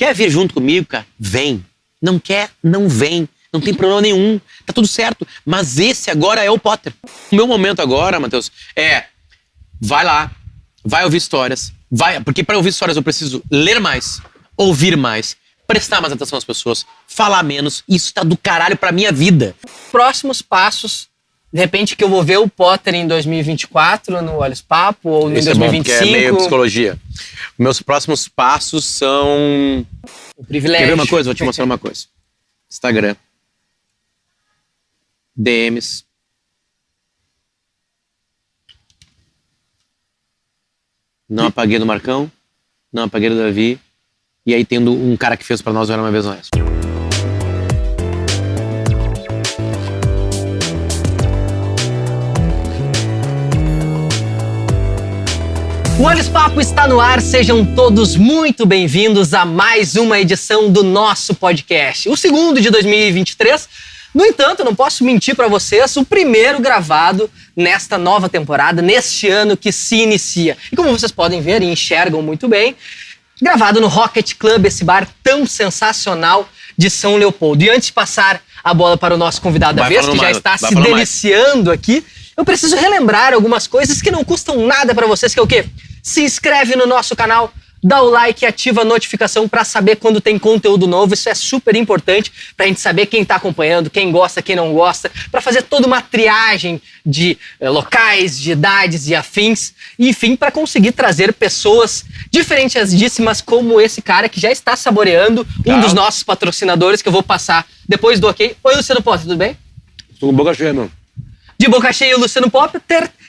Quer vir junto comigo, cara? Vem. Não quer? Não vem. Não tem problema nenhum. Tá tudo certo. Mas esse agora é o Potter. O meu momento agora, Matheus, vai lá, vai ouvir histórias, porque para ouvir histórias eu preciso ler mais, ouvir mais, prestar mais atenção às pessoas, falar menos. Isso tá do caralho pra minha vida. Próximos passos, de repente que eu vou ver o Potter em 2024 no Olhos Papo ou em 2025. É meio psicologia. Meus próximos passos são... O privilégio. Quer ver uma coisa? Vou te mostrar uma coisa. Instagram. DMs. Não apaguei do Marcão. Não apaguei do Davi. E aí tendo um cara que fez pra nós Era Uma Vez No Oeste. O Olhos Papo está no ar, sejam todos muito bem-vindos a mais uma edição do nosso podcast. O segundo de 2023, no entanto, não posso mentir para vocês, o primeiro gravado nesta nova temporada, neste ano que se inicia. E como vocês podem ver e enxergam muito bem, gravado no Rocket Club, esse bar tão sensacional de São Leopoldo. E antes de passar a bola para o nosso convidado da vez, que já está se deliciando aqui, eu preciso relembrar algumas coisas que não custam nada para vocês, que é o quê? Se inscreve no nosso canal, dá o like e ativa a notificação para saber quando tem conteúdo novo. Isso é super importante para a gente saber quem está acompanhando, quem gosta, quem não gosta, para fazer toda uma triagem de locais, de idades e afins. E, enfim, para conseguir trazer pessoas diferenciadíssimas como esse cara que já está saboreando um dos nossos patrocinadores, que eu vou passar depois do ok. Oi, Luciano Potter, tudo bem? Tô com boca cheia, mano. De boca cheia, o Luciano Potter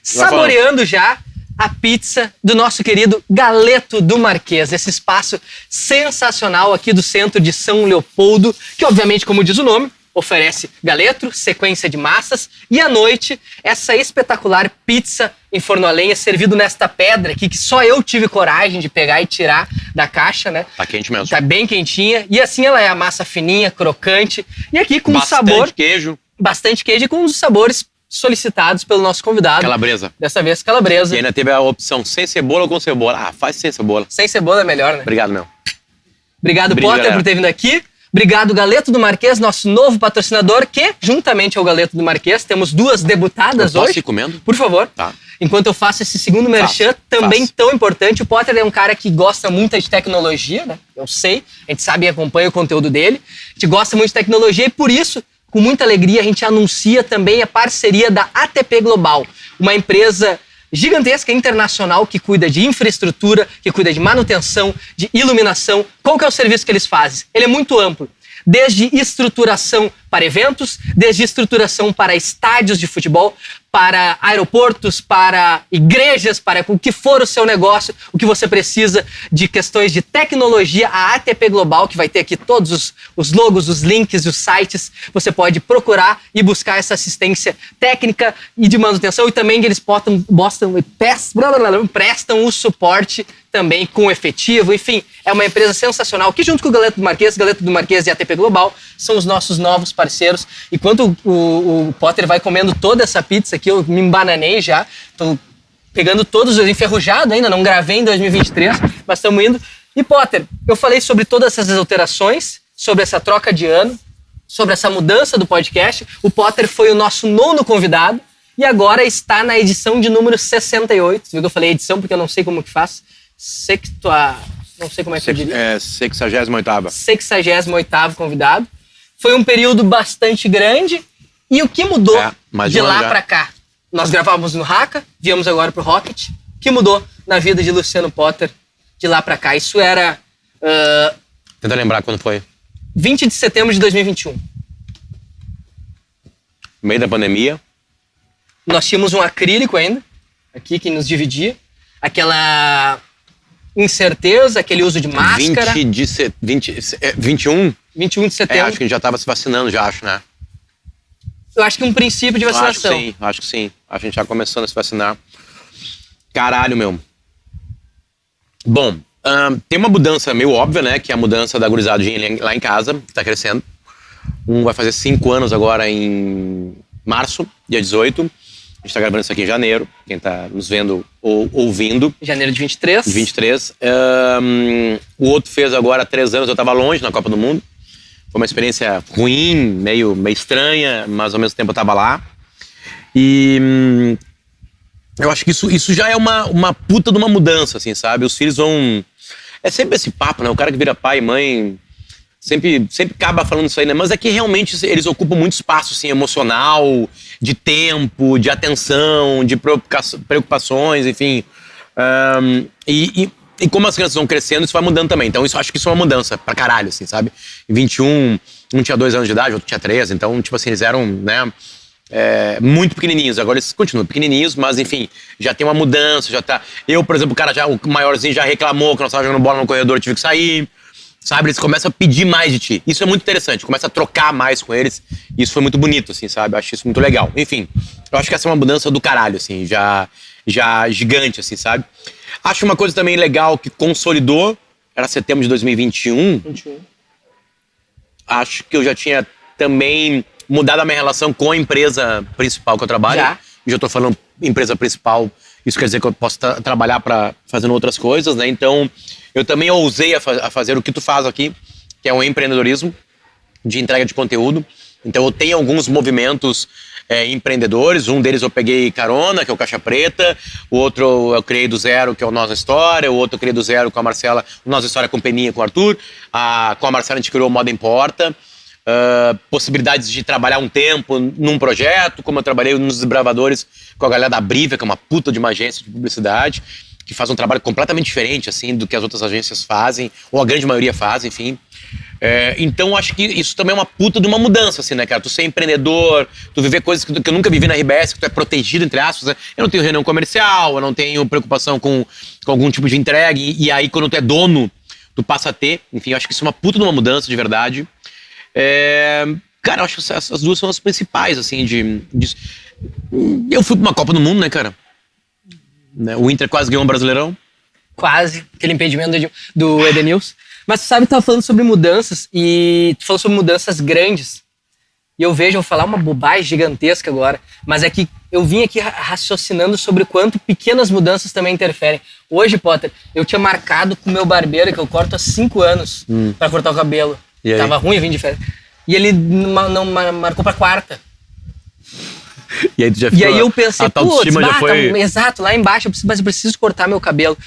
saboreando já a pizza do nosso querido Galeto do Marquês, esse espaço sensacional aqui do centro de São Leopoldo, que obviamente, como diz o nome, oferece galeto, sequência de massas e à noite essa espetacular pizza em forno a lenha, servido nesta pedra aqui, que só eu tive coragem de pegar e tirar da caixa, né? Tá quente mesmo. Tá bem quentinha e assim ela é, a massa fininha, crocante e aqui com bastante queijo. Bastante queijo e com um dos sabores solicitados pelo nosso convidado. Calabresa. Dessa vez, calabresa. E ainda teve a opção sem cebola ou com cebola. Ah, faz sem cebola. Sem cebola é melhor, né? Obrigado, meu. Obrigado, Potter, galera, por ter vindo aqui. Obrigado, Galeto do Marquês, nosso novo patrocinador, que, juntamente ao Galeto do Marquês, temos duas debutadas hoje. Posso ir comendo? Por favor. Tá. Enquanto eu faço esse segundo merchan, também tão importante. O Potter é um cara que gosta muito de tecnologia, né? Eu sei, a gente sabe e acompanha o conteúdo dele. A gente gosta muito de tecnologia e, por isso, com muita alegria, a gente anuncia também a parceria da ATP Global, uma empresa gigantesca internacional que cuida de infraestrutura, que cuida de manutenção, de iluminação. Qual que é o serviço que eles fazem? Ele é muito amplo. Desde estruturação para eventos, desde estruturação para estádios de futebol, para aeroportos, para igrejas, para o que for o seu negócio, o que você precisa de questões de tecnologia, a ATP Global, que vai ter aqui todos os logos, os links, os sites, você pode procurar e buscar essa assistência técnica e de manutenção, e também eles prestam o suporte também com efetivo. Enfim, é uma empresa sensacional que, junto com o Galeto do Marquês e a ATP Global, são os nossos novos parceiros. Enquanto o Potter vai comendo toda essa pizza aqui, eu me embananei já, tô pegando todos os enferrujados ainda, não gravei em 2023, mas estamos indo. E Potter, eu falei sobre todas essas alterações, sobre essa troca de ano, sobre essa mudança do podcast. O Potter foi o nosso 9º convidado e agora está na edição de número 68. Você viu que eu falei edição porque eu não sei como que faz. Não sei como é que eu diria. É 68ª. 68º convidado. Foi um período bastante grande. E o que mudou de lá pra cá? Nós gravávamos no Haka, viemos agora pro Rocket. O que mudou na vida de Luciano Potter de lá pra cá? Isso era... Tenta lembrar quando foi. 20 de setembro de 2021. Meio da pandemia. Nós tínhamos um acrílico ainda, aqui, que nos dividia. Aquela incerteza, aquele uso de máscara. 21? 21 de setembro. Acho que a gente já estava se vacinando, já acho, né? Eu acho que um princípio de vacinação. Acho que sim. A gente já começando a se vacinar. Caralho, meu. Bom, tem uma mudança meio óbvia, né? Que é a mudança da gurizadinha lá em casa, que tá crescendo. Um vai fazer 5 anos agora em março, dia 18. A gente tá gravando isso aqui em janeiro, quem tá nos vendo ou ouvindo. Janeiro de 23. 23. O outro fez agora 3 anos, eu tava longe na Copa do Mundo. Foi uma experiência ruim, meio estranha, mas ao mesmo tempo eu tava lá. E eu acho que isso já é uma puta de uma mudança, assim, sabe? Os filhos vão... É sempre esse papo, né? O cara que vira pai e mãe sempre acaba falando isso aí, né? Mas é que realmente eles ocupam muito espaço, assim, emocional, de tempo, de atenção, de preocupações, enfim. E como as crianças vão crescendo, isso vai mudando também. Então, acho que isso é uma mudança pra caralho, assim, sabe? Em 21, um tinha 2 anos de idade, outro tinha 3. Então, tipo assim, eles eram, né, muito pequenininhos. Agora eles continuam pequenininhos, mas enfim, já tem uma mudança, já tá... Eu, por exemplo, o maiorzinho já reclamou que nós estávamos jogando bola no corredor, eu tive que sair. Sabe? Eles começam a pedir mais de ti. Isso é muito interessante. Começa a trocar mais com eles. Isso foi muito bonito, assim, sabe? Eu acho isso muito legal. Enfim, eu acho que essa é uma mudança do caralho, assim. Já gigante, assim, sabe? Acho uma coisa também legal que consolidou. Era setembro de 2021. Acho que eu já tinha também mudado a minha relação com a empresa principal que eu trabalho. Já tô falando empresa principal. Isso quer dizer que eu posso trabalhar fazendo outras coisas, né? Então, eu também ousei a fazer o que tu faz aqui, que é um empreendedorismo de entrega de conteúdo. Então, eu tenho alguns movimentos empreendedores. Um deles eu peguei carona, que é o Caixa Preta. O outro eu criei do zero, que é o Nossa História. O outro eu criei do zero com a Marcela, o Nossa História com Peninha, com o Arthur. Com a Marcela a gente criou o Moda Importa. Possibilidades de trabalhar um tempo num projeto, como eu trabalhei nos Desbravadores com a galera da Brivia, que é uma puta de uma agência de publicidade, que faz um trabalho completamente diferente, assim, do que as outras agências fazem, ou a grande maioria faz, enfim. Então, acho que isso também é uma puta de uma mudança, assim, né, cara? Tu ser empreendedor, tu viver coisas que eu nunca vivi na RBS, que tu é protegido, entre aspas, né? Eu não tenho reunião comercial, eu não tenho preocupação com algum tipo de entrega, e aí, quando tu é dono, tu passa a ter. Enfim, eu acho que isso é uma puta de uma mudança, de verdade. Cara, eu acho que essas duas são as principais, assim, Eu fui pra uma Copa do Mundo, né, cara? O Inter quase ganhou um Brasileirão. Quase, aquele impedimento do Edenilson. Mas tu sabe, tu tava falando sobre mudanças, e tu falou sobre mudanças grandes. E eu vou falar uma bobagem gigantesca agora, mas é que eu vim aqui raciocinando sobre quanto pequenas mudanças também interferem. Hoje, Potter, eu tinha marcado com o meu barbeiro, que eu corto há 5 anos, pra cortar o cabelo. Tava ruim, eu vim de férias. E ele não marcou pra quarta. E aí tu já ficou, e aí eu pensei, putz, já foi... exato, lá embaixo, mas eu preciso cortar meu cabelo.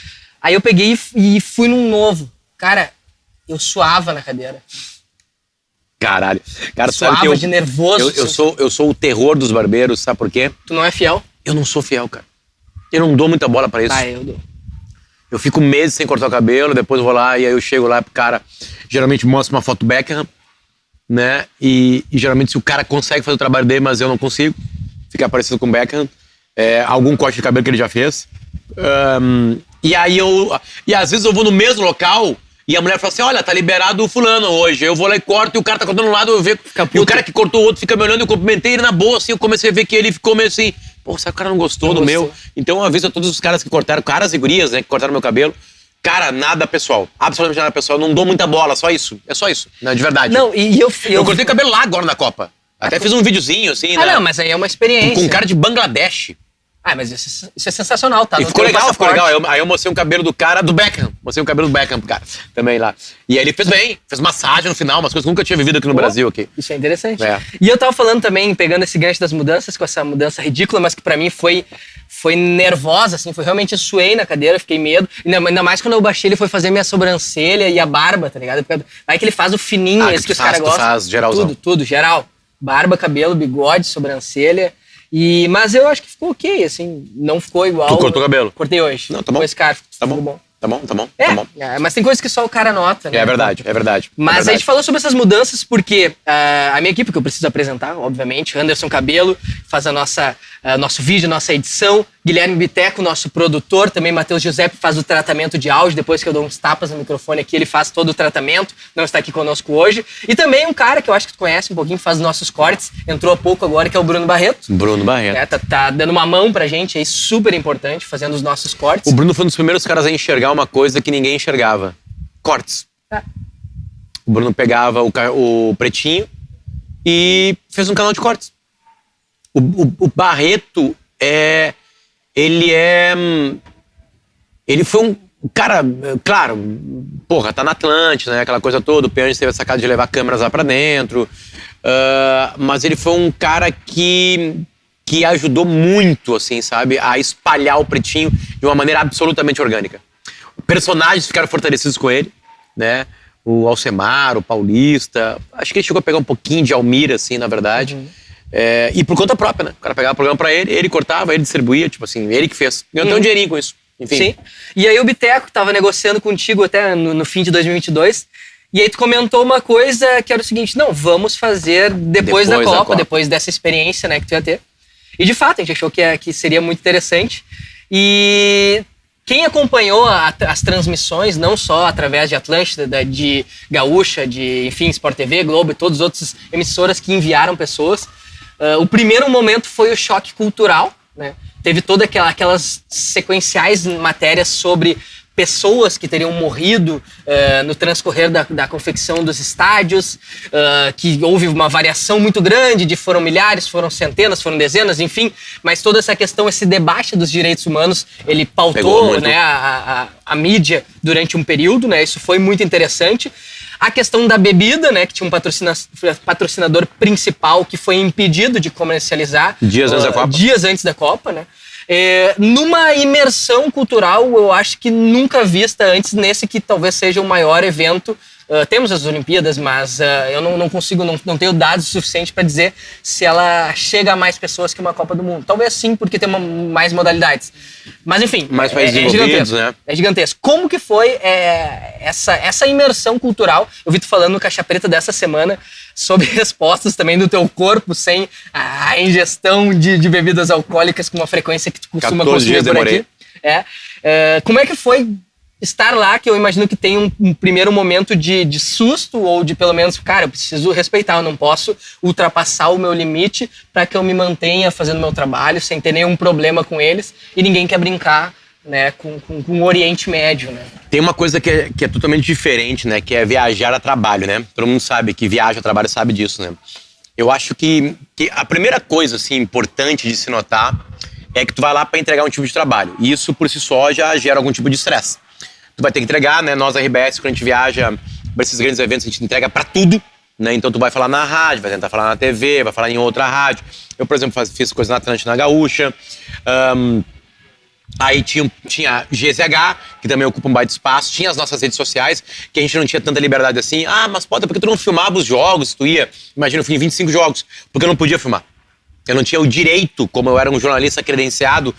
Aí eu peguei e fui num novo. Cara, eu suava na cadeira. Caralho. Cara, suava sabe que de nervoso. Eu sou o terror dos barbeiros, sabe por quê? Tu não é fiel? Eu não sou fiel, cara. Eu não dou muita bola pra isso. Eu dou. Eu fico meses sem cortar o cabelo, depois eu vou lá e aí eu chego lá pro cara, geralmente mostra uma foto do Beckham, né? E geralmente se o cara consegue fazer o trabalho dele, mas eu não consigo, ficar parecido com o Beckham, algum corte de cabelo que ele já fez. E às vezes eu vou no mesmo local e a mulher fala assim, olha, tá liberado o fulano hoje. Eu vou lá e corto e o cara tá cortando um lado, eu vejo. E o cara que cortou o outro fica me olhando, eu cumprimentei ele na boa, assim, eu comecei a ver que ele ficou meio assim, pô, sabe que o cara não gostou do meu? Então eu aviso a todos os caras que cortaram, caras e gurias, né, que cortaram meu cabelo. Cara, nada pessoal. Absolutamente nada pessoal. Eu não dou muita bola, só isso. É só isso, né, de verdade. Não, eu cortei o cabelo lá agora na Copa. Até fiz um videozinho, assim, né? Não, mas aí é uma experiência. Com um cara de Bangladesh. Mas isso é sensacional, tá? E ficou legal, ficou legal. Aí eu mostrei um cabelo do cara do Beckham. Mostrei um cabelo do Beckham pro cara também lá. E aí ele fez bem, fez massagem no final, umas coisas que eu nunca tinha vivido aqui no Brasil. Aqui. Isso é interessante. E eu tava falando também, pegando esse gancho das mudanças, com essa mudança ridícula, mas que pra mim foi nervosa, assim, foi realmente, eu suei na cadeira, fiquei medo. Ainda mais quando eu baixei, ele foi fazer minha sobrancelha e a barba, tá ligado? Aí que ele faz o fininho, esse que os caras gostam. Faz geralzão. Tudo, geral. Barba, cabelo, bigode, sobrancelha. Mas eu acho que ficou ok, assim, não ficou igual. Tu cortou o cabelo? Cortei hoje. Não, tá bom. Com esse cara, tá bom. bom. Tá bom. Mas tem coisas que só o cara nota, né? É verdade. Mas a gente falou sobre essas mudanças porque a minha equipe, que eu preciso apresentar, obviamente, Anderson Cabelo, faz nosso vídeo, nossa edição, Guilherme Biteco, nosso produtor, também Matheus Giuseppe faz o tratamento de áudio, depois que eu dou uns tapas no microfone aqui, ele faz todo o tratamento, não está aqui conosco hoje. E também um cara que eu acho que tu conhece um pouquinho, faz os nossos cortes, entrou há pouco agora, que é o Bruno Barreto. Bruno Barreto. Tá dando uma mão pra gente, é super importante, fazendo os nossos cortes. O Bruno foi um dos primeiros caras a enxergar uma coisa que ninguém enxergava. Cortes. O Bruno pegava o Pretinho e fez um canal de cortes. O Barreto Ele foi um cara, claro, porra, tá na Atlântida, né? Aquela coisa toda. O Peanut teve a sacada de levar câmeras lá pra dentro. Mas ele foi um cara que ajudou muito, assim, sabe? A espalhar o Pretinho de uma maneira absolutamente orgânica. Personagens ficaram fortalecidos com ele, né? O Alcemar, o Paulista. Acho que ele chegou a pegar um pouquinho de Almir, assim, na verdade. E por conta própria, né? O cara pegava o programa pra ele cortava, ele distribuía, tipo assim, ele que fez. Ganhou até um dinheirinho com isso. Enfim. Sim. E aí o Biteco tava negociando contigo até no fim de 2022. E aí tu comentou uma coisa que era o seguinte: não, vamos fazer depois da Copa, depois dessa experiência, né, que tu ia ter. E de fato, a gente achou que seria muito interessante. E quem acompanhou as transmissões, não só através de Atlântida, de Gaúcha, de, enfim, Sport TV, Globo e todas as outras emissoras que enviaram pessoas, o primeiro momento foi o choque cultural, né? Teve todas aquelas sequenciais matérias sobre pessoas que teriam morrido no transcorrer da confecção dos estádios, que houve uma variação muito grande, foram milhares, foram centenas, foram dezenas, enfim, mas toda essa questão, esse debate dos direitos humanos, ele pautou, né, a mídia durante um período, né, isso foi muito interessante. A questão da bebida, né, que tinha um patrocinador principal que foi impedido de comercializar dias antes da Copa, né? Numa imersão cultural, eu acho que nunca vista antes, nesse que talvez seja o maior evento. Temos as Olimpíadas, mas eu não consigo, não tenho dados suficientes para dizer se ela chega a mais pessoas que uma Copa do Mundo. Talvez sim, porque tem mais modalidades. Mas enfim, mais países envolvidos, né? É gigantesco. Como que foi essa imersão cultural? Eu vi tu falando no Caixa Preta dessa semana sobre respostas também do teu corpo sem a ingestão de bebidas alcoólicas com uma frequência que tu costuma consumir por aqui. Como é que foi estar lá, que eu imagino que tem um primeiro momento de susto ou de pelo menos, cara, eu preciso respeitar, eu não posso ultrapassar o meu limite para que eu me mantenha fazendo meu trabalho sem ter nenhum problema com eles e ninguém quer brincar, né, com o Oriente Médio, né? Tem uma coisa que é totalmente diferente, né, que é viajar a trabalho, né? Todo mundo sabe que viaja a trabalho, sabe disso, né? Eu acho que a primeira coisa, assim, importante de se notar é que tu vai lá para entregar um tipo de trabalho. E isso, por si só, já gera algum tipo de estresse. Tu vai ter que entregar, né? Nós, a RBS, quando a gente viaja para esses grandes eventos, a gente entrega para tudo, né? Então tu vai falar na rádio, vai tentar falar na TV, vai falar em outra rádio. Eu, por exemplo, fiz coisa na Atlântida, na Gaúcha. Aí tinha GZH, que também ocupa um baita espaço. Tinha as nossas redes sociais, que a gente não tinha tanta liberdade assim. Mas pode, porque tu não filmava os jogos, tu ia... Imagina, eu fui em 25 jogos, porque eu não podia filmar. Eu não tinha o direito, como eu era um jornalista credenciado,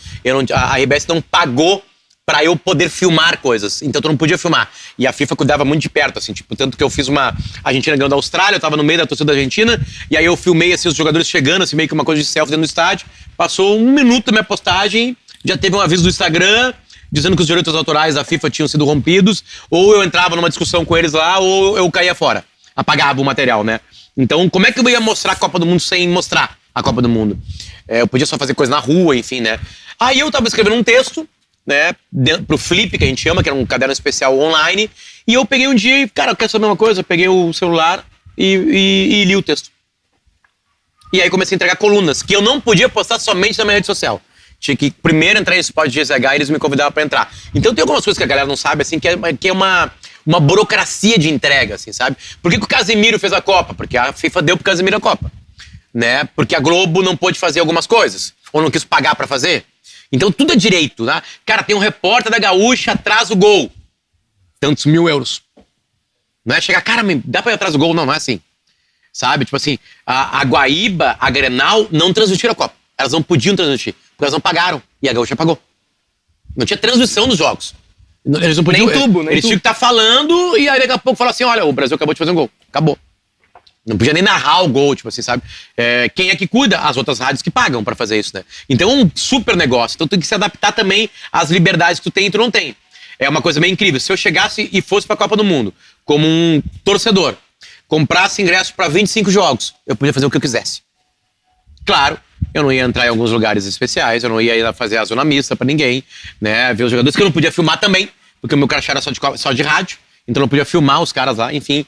a RBS não pagou pra eu poder filmar coisas. Então tu não podia filmar. E a FIFA cuidava muito de perto, assim, tipo, tanto que eu fiz uma Argentina ganhando da Austrália, eu tava no meio da torcida da Argentina, e aí eu filmei, assim, os jogadores chegando, assim, meio que uma coisa de selfie dentro do estádio. Passou 1 minuto da minha postagem, já teve um aviso do Instagram, dizendo que os direitos autorais da FIFA tinham sido rompidos, ou eu entrava numa discussão com eles lá, ou eu caía fora. Apagava o material, né? Então, como é que eu ia mostrar a Copa do Mundo sem mostrar a Copa do Mundo? Eu podia só fazer coisa na rua, enfim, né? Aí eu tava escrevendo um texto, né, pro Flip, que a gente chama, que era um caderno especial online, e eu peguei um dia e, cara, eu quero saber uma coisa, eu peguei o celular e li o texto. E aí comecei a entregar colunas, que eu não podia postar somente na minha rede social. Tinha que primeiro entrar em Spot GZH e eles me convidavam pra entrar. Então tem algumas coisas que a galera não sabe, assim, que é uma burocracia de entrega, assim, sabe? Por que o Casemiro fez a Copa? Porque a FIFA deu pro Casemiro a Copa, né? Porque a Globo não pôde fazer algumas coisas, ou não quis pagar pra fazer. Então tudo é direito, né? Cara, tem um repórter da Gaúcha atrás do gol. Tantos mil euros. Não é chegar, cara, dá pra ir atrás do gol? Não, não é assim. Sabe? Tipo assim, a Guaíba, a Grenal, não transmitiram a Copa. Elas não podiam transmitir, porque elas não pagaram. E a Gaúcha pagou. Não tinha transmissão dos jogos. Eles não podiam... Nem tubo, Eles tinham que estar falando e aí daqui a pouco falar assim, olha, o Brasil acabou de fazer um gol. Acabou. Não podia nem narrar o gol, tipo assim, sabe? Quem é que cuida? As outras rádios que pagam pra fazer isso, né? Então é um super negócio. Então tem que se adaptar também às liberdades que tu tem e tu não tem. É uma coisa meio incrível. Se eu chegasse e fosse pra Copa do Mundo como um torcedor, comprasse ingresso pra 25 jogos, eu podia fazer o que eu quisesse. Claro, eu não ia entrar em alguns lugares especiais, eu não ia ir fazer a zona mista pra ninguém, né? Ver os jogadores que eu não podia filmar também, porque o meu crachá era só de rádio. Então não podia filmar os caras lá, enfim,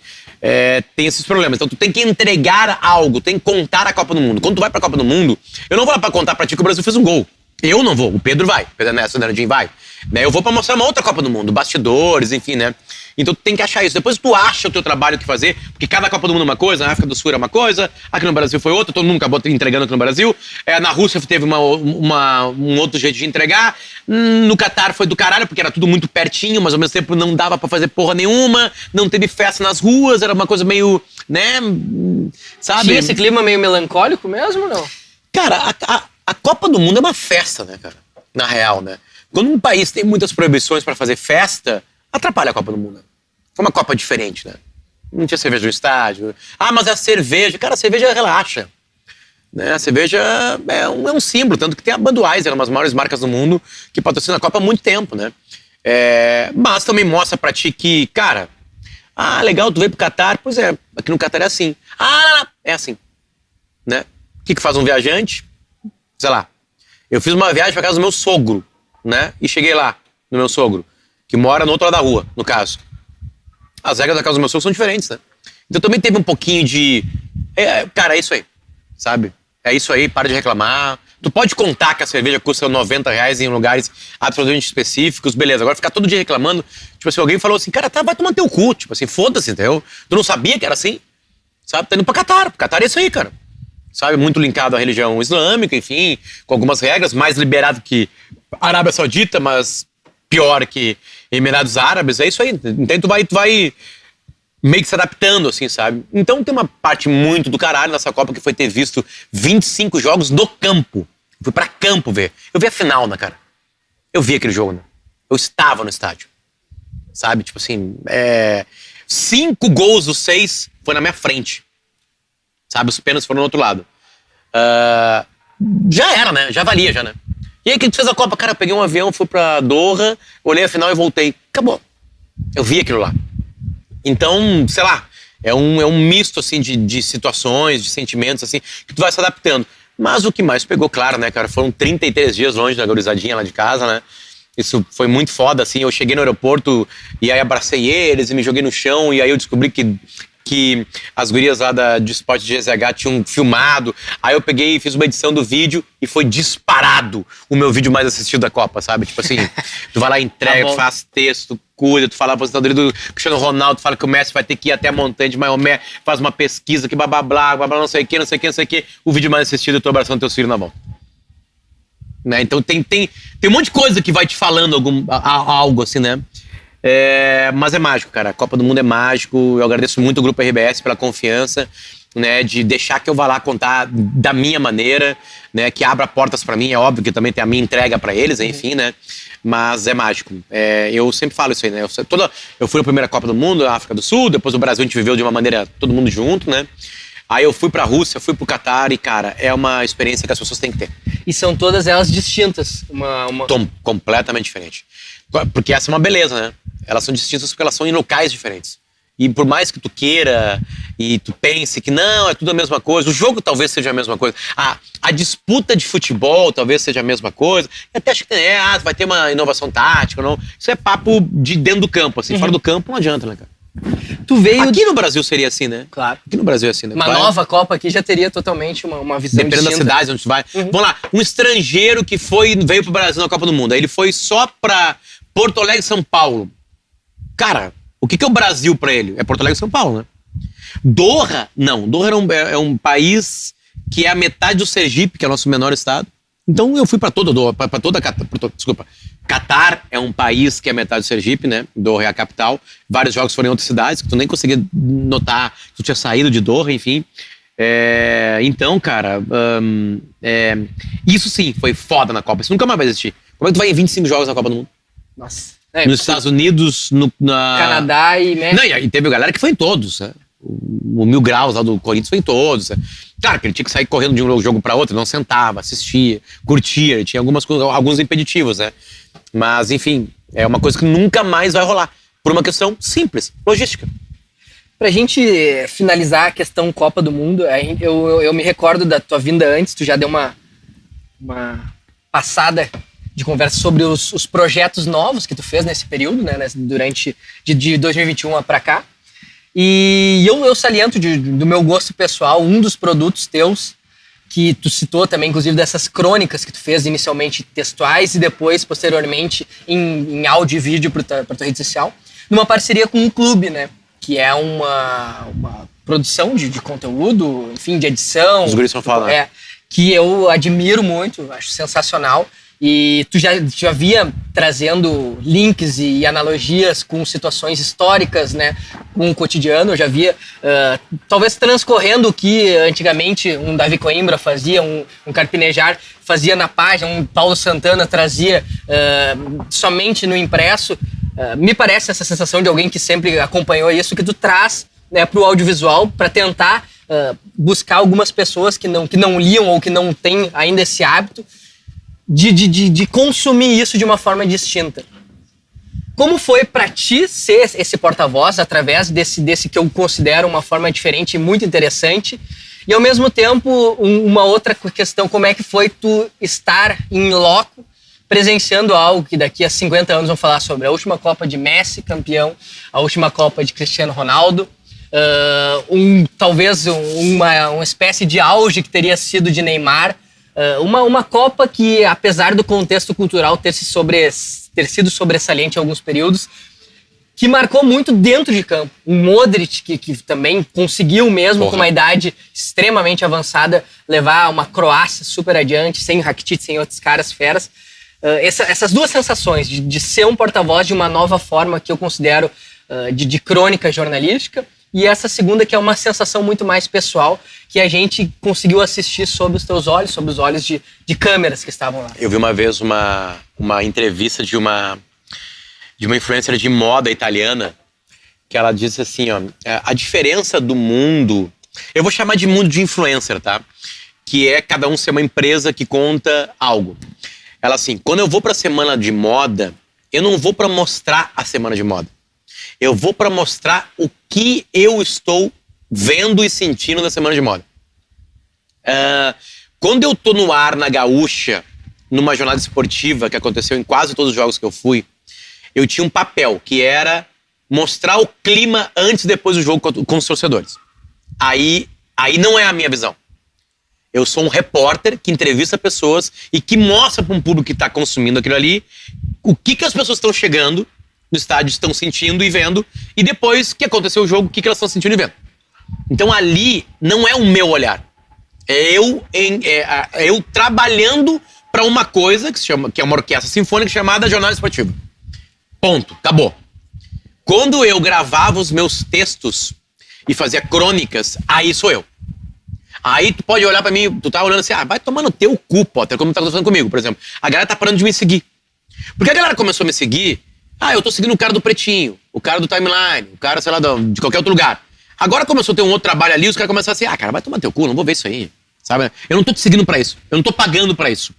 tem esses problemas. Então tu tem que entregar algo, tem que contar a Copa do Mundo. Quando tu vai pra Copa do Mundo, eu não vou lá pra contar pra ti que o Brasil fez um gol. Eu não vou, o Pedro vai, o Pedro Ernesto Danadinho vai. Né? Eu vou pra mostrar uma outra Copa do Mundo, bastidores, enfim, né? Então tu tem que achar isso. Depois tu acha o teu trabalho que fazer, porque cada Copa do Mundo é uma coisa, na África do Sul era uma coisa, aqui no Brasil foi outra, todo mundo acabou entregando aqui no Brasil. Na Rússia teve um outro jeito de entregar. No Catar foi do caralho, porque era tudo muito pertinho, mas ao mesmo tempo não dava pra fazer porra nenhuma, não teve festa nas ruas, era uma coisa meio, né, sabe? Tinha esse clima meio melancólico mesmo, não? Cara, a Copa do Mundo é uma festa, né, cara? Na real, né? Quando um país tem muitas proibições pra fazer festa, atrapalha a Copa do Mundo. Foi uma Copa diferente, né? Não tinha cerveja no estádio. Mas é a cerveja. Cara, a cerveja relaxa. Né? A cerveja é um símbolo, tanto que tem a Budweiser, uma das maiores marcas do mundo, que patrocina a Copa há muito tempo, né? Mas também mostra pra ti que, cara, legal, tu veio pro Catar, pois é, aqui no Catar é assim. É assim. Né? O que faz um viajante? Sei lá, eu fiz uma viagem pra casa do meu sogro, né? E cheguei lá, no meu sogro, que mora no outro lado da rua, no caso. As regras da casa do meu sogro são diferentes, né? Então também teve um pouquinho de... cara, é isso aí, sabe? É isso aí, para de reclamar. Tu pode contar que a cerveja custa R$90 em lugares absolutamente específicos, beleza. Agora ficar todo dia reclamando, tipo assim, alguém falou assim, cara, vai tomar teu cu, tipo assim, foda-se, entendeu? Tu não sabia que era assim, sabe? Tá indo pra Catar, Catar é isso aí, cara. Sabe, muito linkado à religião islâmica, enfim, com algumas regras, mais liberado que a Arábia Saudita, mas pior que Emirados Árabes, é isso aí. Então tu vai meio que se adaptando, assim, sabe? Então tem uma parte muito do caralho nessa Copa que foi ter visto 25 jogos no campo. Eu fui pra campo ver. Eu vi a final, né, cara? Eu vi aquele jogo, né? Eu estava no estádio. Sabe, tipo assim, 5 gols dos 6 foi na minha frente. Sabe, os pênaltis foram no outro lado. Já era, né? Já valia, já, né? E aí, o que tu fez a Copa? Cara, eu peguei um avião, fui pra Doha, olhei a final e voltei. Acabou. Eu vi aquilo lá. Então, sei lá, é um misto, assim, de situações, de sentimentos, assim, que tu vai se adaptando. Mas o que mais pegou, claro, né, cara? Foram 33 dias longe da gurizadinha lá de casa, né? Isso foi muito foda, assim. Eu cheguei no aeroporto e aí abracei eles e me joguei no chão e aí eu descobri que as gurias lá de esporte de GZH tinham filmado. Aí eu peguei e fiz uma edição do vídeo e foi disparado o meu vídeo mais assistido da Copa, sabe? Tipo assim, tu vai lá, entrega, tu faz texto, cuida, tu fala a aposentadoria do Cristiano Ronaldo, tu fala que o Messi vai ter que ir até a montanha de Maomé, faz uma pesquisa que blá, não sei o que. O vídeo mais assistido eu tô abraçando teus filhos na mão. Né? Então tem um monte de coisa que vai te falando algo assim, né? Mas é mágico, cara. A Copa do Mundo é mágico. Eu agradeço muito o Grupo RBS pela confiança, né, de deixar que eu vá lá contar da minha maneira, né, que abra portas pra mim. É óbvio que também tem a minha entrega pra eles, enfim, né? Mas é mágico. Eu sempre falo isso aí, né? Eu fui na primeira Copa do Mundo, na África do Sul. Depois o Brasil a gente viveu de uma maneira todo mundo junto, né? Aí eu fui pra Rússia, fui pro Catar e, cara, é uma experiência que as pessoas têm que ter. E são todas elas distintas. Completamente diferente. Porque essa é uma beleza, né? Elas são distintas porque elas são em locais diferentes. E por mais que tu queira e tu pense que não, é tudo a mesma coisa, o jogo talvez seja a mesma coisa, a disputa de futebol talvez seja a mesma coisa, e até acho que vai ter uma inovação tática, não. Isso é papo de dentro do campo, assim, fora do campo não adianta, né, cara? Tu veio... Aqui no Brasil seria assim, né? Claro. Aqui no Brasil é assim, né? Uma nova Copa aqui já teria totalmente uma visão dependendo distinta. da cidade onde tu vai. Vamos lá, um estrangeiro que veio pro Brasil na Copa do Mundo, aí ele foi só pra Porto Alegre e São Paulo. Cara, o que é o Brasil pra ele? É Porto Alegre e São Paulo, né? Doha, não. Doha é um país que é a metade do Sergipe, que é o nosso menor estado. Então eu fui pra toda Doha, desculpa. Catar é um país que é metade do Sergipe, né? Doha é a capital. Vários jogos foram em outras cidades, que tu nem conseguia notar que tu tinha saído de Doha, enfim. Então, cara, isso sim foi foda na Copa. Isso nunca mais vai existir. Como é que tu vai em 25 jogos na Copa do Mundo? Nossa. Nos Estados Unidos, Canadá e México. Não, e teve galera que foi em todos, né? O 1000 graus lá do Corinthians foi em todos. Né? Claro que ele tinha que sair correndo de um jogo para outro, não sentava, assistia, curtia, tinha alguns impeditivos, né? Mas, enfim, é uma coisa que nunca mais vai rolar. Por uma questão simples, logística. Pra gente finalizar a questão Copa do Mundo, eu me recordo da tua vinda antes, tu já deu uma passada de conversa sobre os projetos novos que tu fez nesse período, né, durante de 2021 pra cá. E eu saliento do meu gosto pessoal, um dos produtos teus que tu citou também, inclusive, dessas crônicas que tu fez inicialmente textuais e depois, posteriormente, em áudio e vídeo para tua rede social, numa parceria com um clube, né? Que é uma produção de conteúdo, enfim, de edição. Os guris são falar. Que eu admiro muito, acho sensacional. E tu já via trazendo links e analogias com situações históricas, né, com o cotidiano. Eu já via, talvez transcorrendo o que antigamente um Davi Coimbra fazia, um Carpinejar fazia na página, um Paulo Santana trazia somente no impresso. Me parece essa sensação de alguém que sempre acompanhou isso, que tu traz, né, para o audiovisual para tentar buscar algumas pessoas que não liam ou que não têm ainda esse hábito de consumir isso de uma forma distinta. Como foi para ti ser esse porta-voz através desse que eu considero uma forma diferente e muito interessante? E ao mesmo tempo, uma outra questão, como é que foi tu estar em loco presenciando algo que daqui a 50 anos vão falar sobre a última Copa de Messi, campeão, a última Copa de Cristiano Ronaldo, talvez uma espécie de auge que teria sido de Neymar, uma Copa que, apesar do contexto cultural ter sido sobressalente em alguns períodos, que marcou muito dentro de campo. O Modric, que também conseguiu mesmo, com uma idade extremamente avançada, levar uma Croácia super adiante, sem Rakitic, sem outros caras feras. Essas duas sensações de ser um porta-voz de uma nova forma que eu considero de crônica jornalística, e essa segunda que é uma sensação muito mais pessoal, que a gente conseguiu assistir sob os teus olhos, sob os olhos de câmeras que estavam lá. Eu vi uma vez uma entrevista de uma influencer de moda italiana, que ela disse assim, ó, a diferença do mundo, eu vou chamar de mundo de influencer, tá? Que é cada um ser uma empresa que conta algo. Ela assim, quando eu vou pra semana de moda, eu não vou pra mostrar a semana de moda. Eu vou pra mostrar o que eu estou vendo e sentindo na semana de moda. Quando eu tô no ar na Gaúcha, numa jornada esportiva que aconteceu em quase todos os jogos que eu fui, eu tinha um papel que era mostrar o clima antes e depois do jogo com os torcedores. Aí não é a minha visão. Eu sou um repórter que entrevista pessoas e que mostra para um público que está consumindo aquilo ali o que as pessoas estão chegando no estádio, estão sentindo e vendo, e depois que aconteceu o jogo, o que elas estão sentindo e vendo. Então ali não é o meu olhar. É eu trabalhando para uma coisa que é uma orquestra sinfônica chamada Jornada Esportiva. Ponto. Acabou. Quando eu gravava os meus textos e fazia crônicas, aí sou eu. Aí tu pode olhar pra mim, tu tá olhando assim, vai tomar no teu cu, Potter, como tá fazendo comigo, por exemplo. A galera tá parando de me seguir. Porque a galera começou a me seguir, eu tô seguindo o cara do Pretinho, o cara do Timeline, o cara, sei lá, de qualquer outro lugar. Agora começou a ter um outro trabalho ali, os caras começaram assim, cara, vai tomar teu cu, não vou ver isso aí, sabe? Eu não tô te seguindo pra isso, eu não tô pagando pra isso.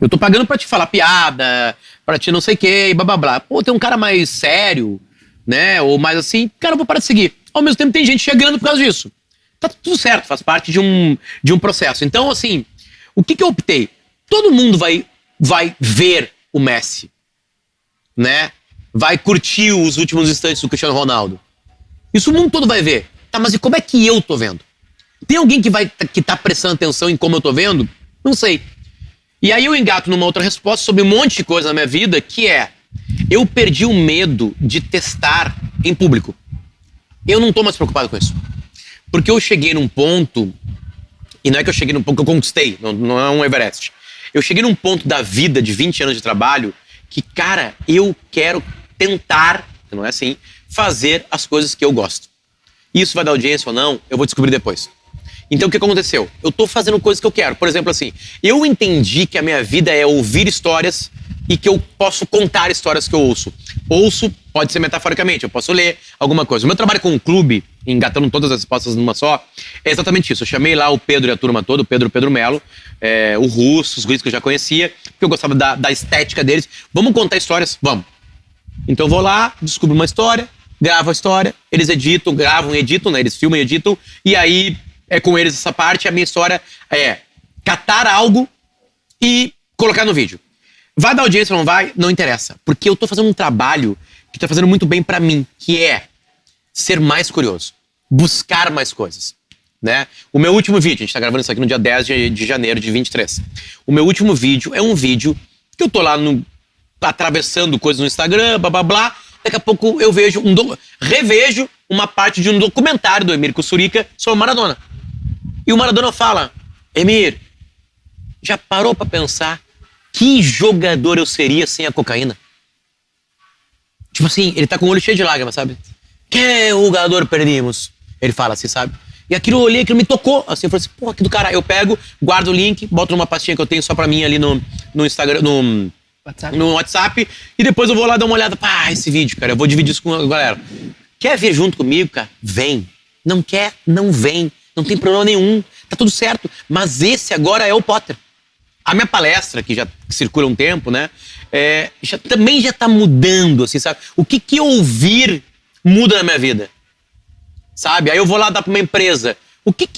Eu tô pagando pra te falar piada, pra te não sei o que, e blá blá blá. Pô, tem um cara mais sério, né, ou mais assim, cara, eu vou parar de seguir. Ao mesmo tempo tem gente chegando por causa disso. Tá tudo certo, faz parte de um processo. Então, assim, o que eu optei? Todo mundo vai ver o Messi, né? Vai curtir os últimos instantes do Cristiano Ronaldo. Isso o mundo todo vai ver. Tá, mas e como é que eu tô vendo? Tem alguém que tá prestando atenção em como eu tô vendo? Não sei. E aí eu engato numa outra resposta sobre um monte de coisa na minha vida, que é, eu perdi o medo de testar em público. Eu não tô mais preocupado com isso. Porque eu cheguei num ponto, e não é que eu cheguei num ponto que eu conquistei, não é um Everest. Eu cheguei num ponto da vida de 20 anos de trabalho que, cara, eu quero tentar, não é assim, fazer as coisas que eu gosto. Isso vai dar audiência ou não, eu vou descobrir depois. Então o que aconteceu? Eu tô fazendo coisas que eu quero. Por exemplo, assim, eu entendi que a minha vida é ouvir histórias e que eu posso contar histórias que eu ouço. Ouço, pode ser metaforicamente, eu posso ler alguma coisa. O meu trabalho com um clube, engatando todas as respostas numa só, é exatamente isso. Eu chamei lá o Pedro e a turma toda, o Pedro Melo, o Russo, os guris que eu já conhecia, porque eu gostava da estética deles. Vamos contar histórias? Vamos. Então eu vou lá, descubro uma história, gravo a história, eles editam, gravam e editam, né? Eles filmam e editam, e aí é com eles essa parte. A minha história é catar algo e colocar no vídeo. Vai dar audiência ou não vai? Não interessa. Porque eu tô fazendo um trabalho que tá fazendo muito bem pra mim, que é ser mais curioso. Buscar mais coisas. né? O meu último vídeo, a gente tá gravando isso aqui no dia 10 de janeiro de 23. O meu último vídeo é um vídeo que eu tô lá atravessando coisas no Instagram, blá blá blá. Daqui a pouco eu vejo revejo uma parte de um documentário do Emir Kusturica sobre o Maradona. E o Maradona fala: Emir, já parou pra pensar que jogador eu seria sem a cocaína? Tipo assim, ele tá com o olho cheio de lágrimas, sabe? Que jogador perdemos? Ele fala assim, sabe? E aquilo eu olhei, aquilo me tocou. Assim, eu falei assim, porra, que do cara. Eu pego, guardo o link, boto numa pastinha que eu tenho só pra mim ali no Instagram, no WhatsApp, e depois eu vou lá dar uma olhada. Pá, esse vídeo, cara, eu vou dividir isso com a galera. Quer vir junto comigo, cara? Vem. Não quer? Não vem. Não tem problema nenhum. Tá tudo certo. Mas esse agora é o Potter. A minha palestra, que já circula um tempo, né? Também já tá mudando, assim, sabe? O que ouvir muda na minha vida. Sabe? Aí eu vou lá dar pra uma empresa. O que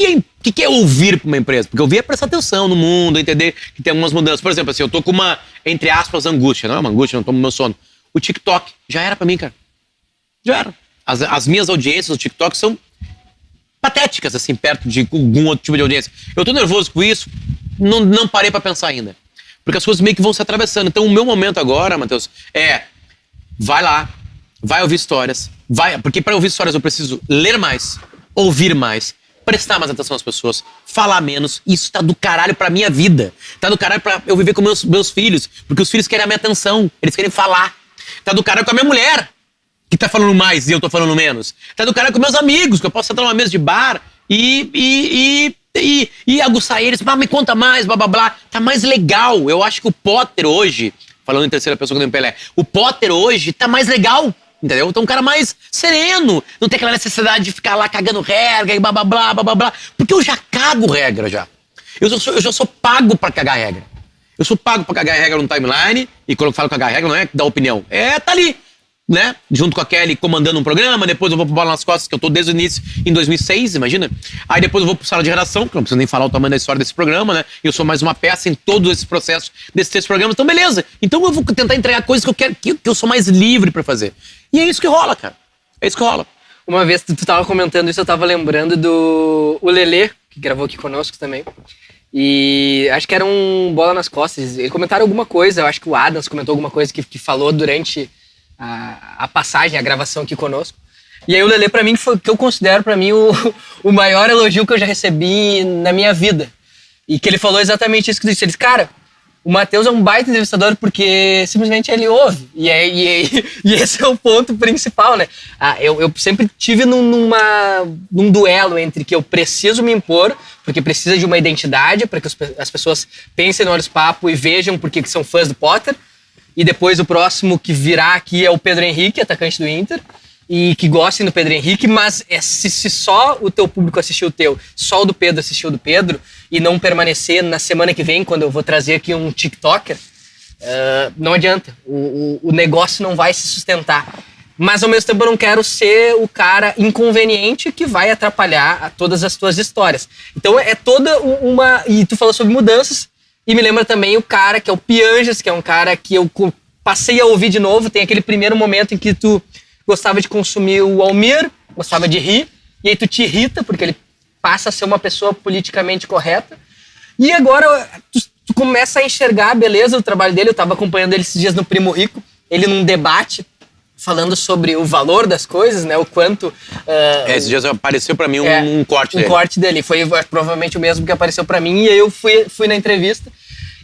é ouvir pra uma empresa? Porque ouvir é prestar atenção no mundo, entender que tem algumas mudanças. Por exemplo, assim, eu tô com uma, entre aspas, angústia. Não é uma angústia, não tô no meu sono. O TikTok já era pra mim, cara. Já era. As minhas audiências no TikTok são patéticas, assim, perto de algum outro tipo de audiência. Eu tô nervoso com isso, não parei pra pensar ainda. Porque as coisas meio que vão se atravessando. Então o meu momento agora, Matheus, vai lá, vai ouvir histórias, porque para ouvir histórias eu preciso ler mais, ouvir mais, prestar mais atenção às pessoas, falar menos. Isso tá do caralho pra minha vida. Tá do caralho pra eu viver com meus filhos, porque os filhos querem a minha atenção, eles querem falar. Tá do caralho com a minha mulher, que tá falando mais e eu tô falando menos. Tá do caralho com meus amigos, que eu posso sentar numa mesa de bar e aguçar eles, me conta mais, blá blá blá. Tá mais legal. Eu acho que o Potter hoje, falando em terceira pessoa que eu Pelé, o Potter hoje tá mais legal, entendeu? Então um cara mais sereno, não tem aquela necessidade de ficar lá cagando regra e blá blá blá blá blá, porque eu já cago regra já. Eu já sou pago pra cagar regra. Eu sou pago pra cagar regra no timeline, e quando eu falo cagar regra não é dar opinião, tá ali, né? Junto com a Kelly comandando um programa, depois eu vou pro Bola nas Costas, que eu tô desde o início, em 2006, imagina? Aí depois eu vou pro Sala de Redação, que não preciso nem falar o tamanho da história desse programa, né? Eu sou mais uma peça em todos esses processos desses 3 programas, então beleza. Então eu vou tentar entregar coisas que eu quero, que eu sou mais livre pra fazer. E é isso que rola, cara. É isso que rola. Uma vez tu tava comentando isso, eu tava lembrando do o Lelê, que gravou aqui conosco também. E acho que era um Bola nas Costas. Eles comentaram alguma coisa, eu acho que o Adams comentou alguma coisa que falou durante a passagem, a gravação aqui conosco. E aí o Lelê, pra mim, foi o que eu considero pra mim o maior elogio que eu já recebi na minha vida. E que ele falou exatamente isso que tu disse. Ele disse, cara, o Matheus é um baita entrevistador porque simplesmente ele ouve. E esse é o ponto principal, né? Eu sempre tive num duelo entre que eu preciso me impor, porque precisa de uma identidade, para que as pessoas pensem no Olhos Papo e vejam porque são fãs do Potter. E depois o próximo que virá aqui é o Pedro Henrique, atacante do Inter, e que gostem do Pedro Henrique, mas se só o teu público assistiu o teu, só o do Pedro assistiu o do Pedro, e não permanecer na semana que vem, quando eu vou trazer aqui um TikToker, não adianta. O negócio não vai se sustentar. Mas ao mesmo tempo eu não quero ser o cara inconveniente que vai atrapalhar todas as tuas histórias. Então é toda uma... E tu falou sobre mudanças, e me lembra também o cara que é o Pianjas, que é um cara que eu passei a ouvir de novo. Tem aquele primeiro momento em que tu gostava de consumir o Almir, gostava de rir, e aí tu te irrita, porque ele passa a ser uma pessoa politicamente correta. E agora tu começa a enxergar a beleza do trabalho dele. Eu tava acompanhando ele esses dias no Primo Rico, ele num debate, falando sobre o valor das coisas, né? O quanto... esses dias apareceu pra mim um corte dele. Um corte dele. Foi provavelmente o mesmo que apareceu pra mim. E aí eu fui na entrevista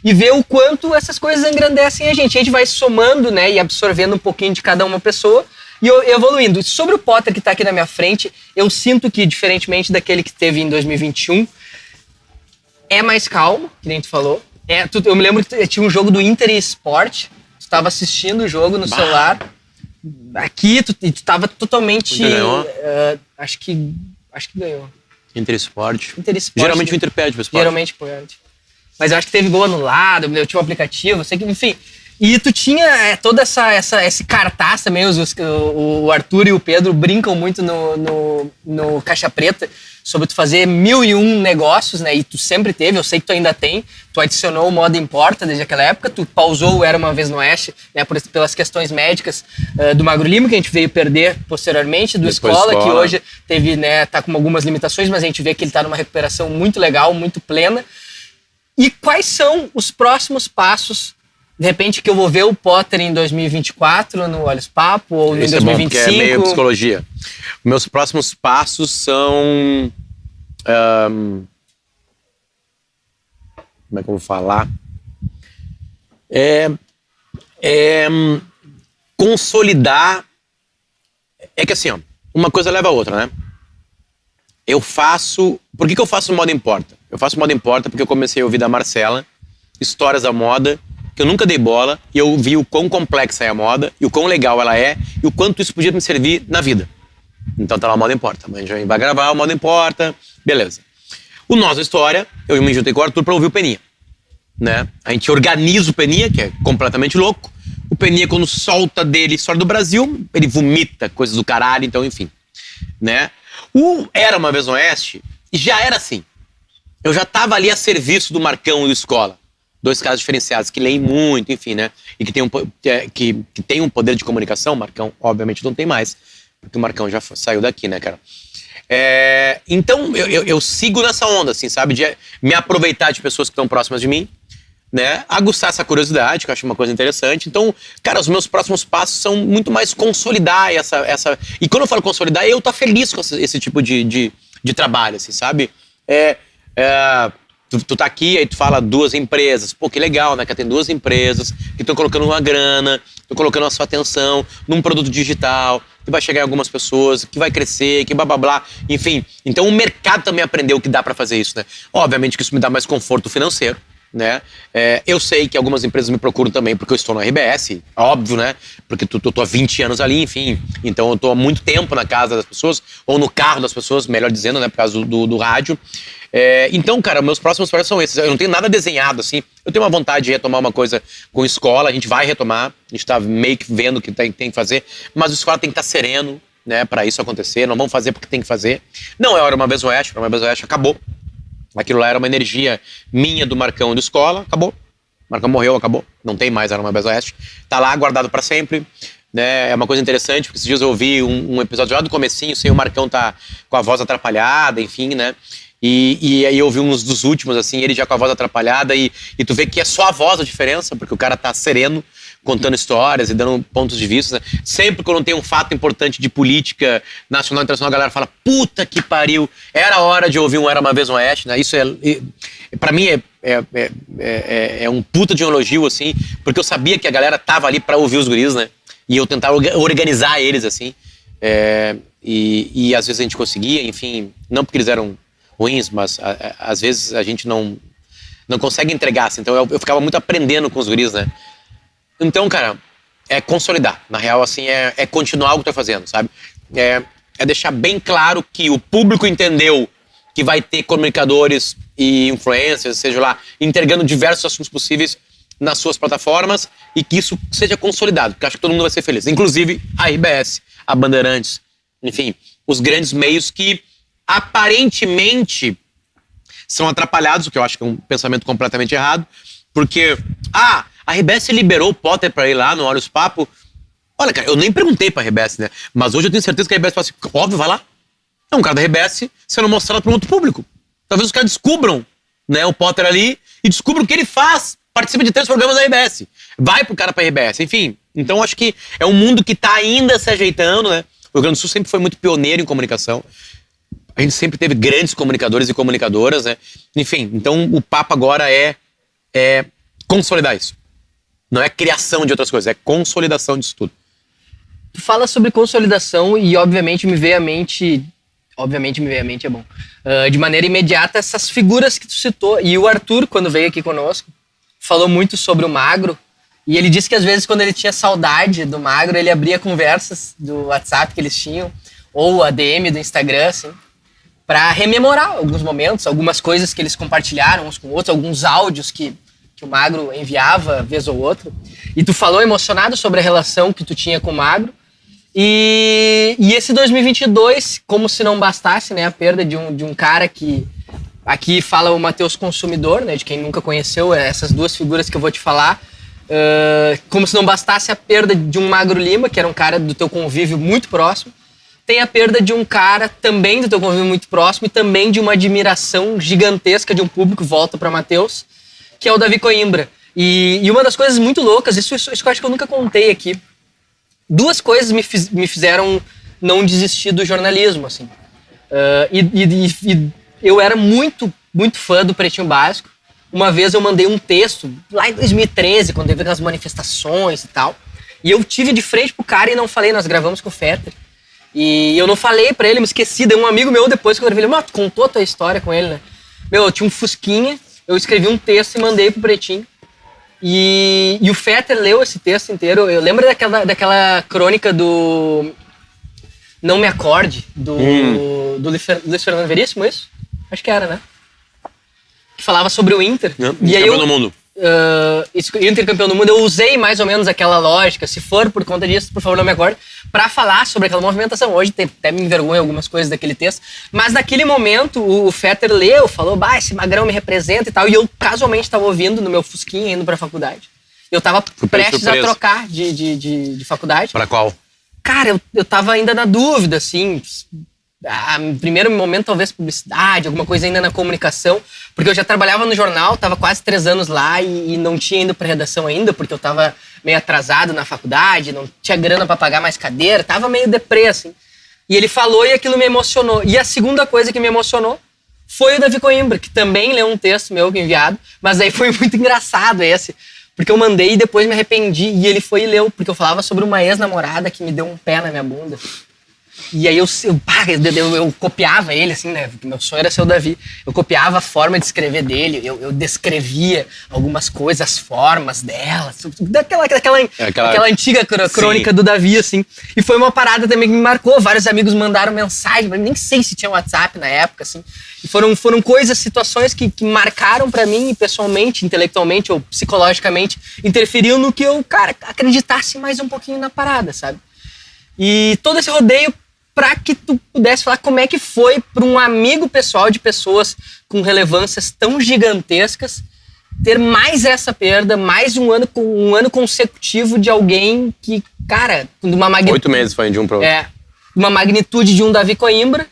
e ver o quanto essas coisas engrandecem a gente. A gente vai somando, né? E absorvendo um pouquinho de cada uma pessoa e evoluindo. Sobre o Potter que tá aqui na minha frente, eu sinto que, diferentemente daquele que teve em 2021, é mais calmo, que nem tu falou. Eu me lembro que tinha um jogo do Inter e Sport. Tu tava assistindo o jogo no celular. Aqui, tu tava totalmente... Acho que ganhou. Inter Sport. Sport. Geralmente o Inter perde pro Sport. Geralmente perde. Mas eu acho que teve gol anulado, eu tinha um aplicativo, sei que, enfim. E tu tinha toda esse cartaz também, o Arthur e o Pedro brincam muito no Caixa Preta sobre tu fazer 1001 negócios, né? E tu sempre teve, eu sei que tu ainda tem. Tu adicionou o Moda Importa desde aquela época, tu pausou o Era Uma Vez no Oeste, né? Pelas questões médicas do Magro Lima, que a gente veio perder posteriormente, do Escola, que hoje teve, né, tá com algumas limitações, mas a gente vê que ele tá numa recuperação muito legal, muito plena. E quais são os próximos passos? De repente que eu vou ver o Potter em 2024 no Olhos Papo ou em 2025. É bom, porque é meio psicologia. Meus próximos passos são... como é que eu vou falar? Consolidar... É que assim, ó, uma coisa leva a outra, né? Eu faço... Por que eu faço Moda Importa? Eu faço Moda Importa porque eu comecei a ouvir da Marcela histórias da moda que eu nunca dei bola, e eu vi o quão complexa é a moda, e o quão legal ela é, e o quanto isso podia me servir na vida. Então tá lá o Moda Importa. A gente vai gravar o Moda Importa, beleza. O Nossa História, eu me juntei com o Arthur pra ouvir o Peninha, né? A gente organiza o Peninha, que é completamente louco. O Peninha, quando solta dele História do Brasil, ele vomita coisas do caralho, então enfim, né? O Era Uma Vez no Oeste já era assim. Eu já tava ali a serviço do Marcão e do Escola. Dois caras diferenciados, que leem muito, enfim, né? E que tem um poder de comunicação. O Marcão, obviamente, não tem mais, porque o Marcão já saiu daqui, né, cara? Então, eu sigo nessa onda, assim, sabe? De me aproveitar de pessoas que estão próximas de mim, né? Aguçar essa curiosidade, que eu acho uma coisa interessante. Então, cara, os meus próximos passos são muito mais consolidar essa... E quando eu falo consolidar, eu tô feliz com esse tipo de trabalho, assim, sabe? Tu tá aqui, aí tu fala 2 empresas. Pô, que legal, né? Que tem 2 empresas que estão colocando uma grana, estão colocando a sua atenção num produto digital, que vai chegar em algumas pessoas, que vai crescer, que blá blá blá. Enfim, então o mercado também aprendeu que dá pra fazer isso, né? Obviamente que isso me dá mais conforto financeiro, né? Eu sei que algumas empresas me procuram também porque eu estou no RBS, óbvio, né? Porque eu tô há 20 anos ali, enfim. Então eu tô há muito tempo na casa das pessoas, ou no carro das pessoas, melhor dizendo, né? Por causa do rádio. Então, cara, meus próximos projetos são esses. Eu não tenho nada desenhado, assim. Eu tenho uma vontade de retomar uma coisa com Escola, a gente vai retomar, a gente tá meio que vendo o que tem que fazer, mas o Escola tem que estar sereno, né? Pra isso acontecer, não vamos fazer porque tem que fazer. Não é Era Uma Vez no Oeste, Era Uma Vez no Oeste acabou. Aquilo lá era uma energia minha, do Marcão e do Escola, acabou. O Marcão morreu, acabou. Não tem mais Era Uma Vez no Oeste. Tá lá, guardado pra sempre. Né? É uma coisa interessante, porque esses dias eu ouvi um episódio lá do comecinho, sem o Marcão tá com a voz atrapalhada, enfim, né? E aí eu ouvi uns dos últimos, assim, ele já com a voz atrapalhada, e tu vê que é só a voz a diferença, porque o cara tá sereno, contando histórias e dando pontos de vista, né? Sempre quando tem um fato importante de política nacional e internacional, a galera fala, puta que pariu, era hora de ouvir um Era Uma Vez no Oeste, né? Isso pra mim é um puta de um elogio, assim, porque eu sabia que a galera tava ali pra ouvir os guris, né? E eu tentava organizar eles, assim, e às vezes a gente conseguia, enfim, não porque eles eram ruins, mas às vezes a gente não consegue entregar, assim. Então eu ficava muito aprendendo com os guris, né? Então, cara, é consolidar. Na real, assim, é continuar o que eu tô fazendo, sabe? É deixar bem claro que o público entendeu que vai ter comunicadores e influencers, seja lá, entregando diversos assuntos possíveis nas suas plataformas, e que isso seja consolidado, porque acho que todo mundo vai ser feliz. Inclusive a RBS, a Bandeirantes, enfim, os grandes meios que aparentemente são atrapalhados, o que eu acho que é um pensamento completamente errado, porque, a RBS liberou o Potter pra ir lá no Olhos Papo. Olha, cara, eu nem perguntei pra RBS, né? Mas hoje eu tenho certeza que a RBS fala assim, óbvio, vai lá. É um cara da RBS sendo mostrado para um outro público. Talvez os caras descubram, né, o Potter ali e descubram o que ele faz. Participa de 3 programas da RBS. Vai pro cara pra RBS, enfim. Então acho que é um mundo que tá ainda se ajeitando, né? O Rio Grande do Sul sempre foi muito pioneiro em comunicação. A gente sempre teve grandes comunicadores e comunicadoras, né? Enfim, então o papo agora é consolidar isso. Não é criação de outras coisas, é consolidação disso tudo. Tu fala sobre consolidação e obviamente me veio à mente é bom. De maneira imediata, essas figuras que tu citou. E o Arthur, quando veio aqui conosco, falou muito sobre o Magro. E ele disse que às vezes quando ele tinha saudade do Magro, ele abria conversas do WhatsApp que eles tinham, ou a DM do Instagram, assim, pra rememorar alguns momentos, algumas coisas que eles compartilharam uns com outros, alguns áudios que o Magro enviava vez ou outra. E tu falou emocionado sobre a relação que tu tinha com o Magro. E esse 2022, como se não bastasse, né, a perda de um cara que... Aqui fala o Matheus Consumidor, né, de quem nunca conheceu essas duas figuras que eu vou te falar. Como se não bastasse a perda de um Magro Lima, que era um cara do teu convívio muito próximo. Tem a perda de um cara também do teu convívio muito próximo e também de uma admiração gigantesca de um público, volta para Matheus, que é o Davi Coimbra. E uma das coisas muito loucas, isso eu acho que eu nunca contei aqui. Duas coisas me fizeram não desistir do jornalismo, assim. E eu era muito, muito fã do Pretinho Básico. Uma vez eu mandei um texto, lá em 2013, quando teve aquelas manifestações e tal. E eu tive de frente pro cara e não falei, nós gravamos com o Fetter. E eu não falei pra ele, me esqueci. Daí um amigo meu, depois que eu gravei, ele, tu contou a tua história com ele, né? Eu tinha um Fusquinha, eu escrevi um texto e mandei pro Pretinho. E o Fetter leu esse texto inteiro. Eu lembro daquela crônica do Não Me Acorde, do Luiz Fernando Veríssimo, isso? Acho que era, né? Que falava sobre o Inter. E aí campeão do mundo. Inter campeão do mundo, eu usei mais ou menos aquela lógica, se for por conta disso, por favor, não me acorde, pra falar sobre aquela movimentação. Hoje até me envergonha algumas coisas daquele texto, mas naquele momento o Fetter leu, falou, esse Magrão me representa e tal, e eu casualmente tava ouvindo no meu Fusquinha indo pra faculdade. Eu tava prestes a trocar de faculdade. Pra qual? Cara, eu tava ainda na dúvida, assim. Primeiro momento, talvez publicidade, alguma coisa ainda na comunicação, porque eu já trabalhava no jornal, tava quase 3 anos lá e não tinha ido pra redação ainda, porque eu tava meio atrasado na faculdade, não tinha grana pra pagar mais cadeira, tava meio deprê, assim. E ele falou e aquilo me emocionou. E a segunda coisa que me emocionou foi o Davi Coimbra, que também leu um texto meu enviado, mas aí foi muito engraçado esse, porque eu mandei e depois me arrependi, e ele foi e leu, porque eu falava sobre uma ex-namorada que me deu um pé na minha bunda. E aí eu copiava ele, assim, né? Porque meu sonho era ser o Davi. Eu copiava a forma de escrever dele, eu descrevia algumas coisas, as formas dela, daquela antiga crônica do Davi, assim. E foi uma parada também que me marcou. Vários amigos mandaram mensagem, nem sei se tinha WhatsApp na época, assim. E foram coisas, situações que marcaram pra mim, pessoalmente, intelectualmente ou psicologicamente, interferiam no que eu, cara, acreditasse mais um pouquinho na parada, sabe? E todo esse rodeio para que tu pudesse falar como é que foi para um amigo pessoal de pessoas com relevâncias tão gigantescas ter mais essa perda, mais um ano consecutivo de alguém que, cara, de uma magnitude... 8 meses foi de um pro outro. Uma magnitude de um Davi Coimbra,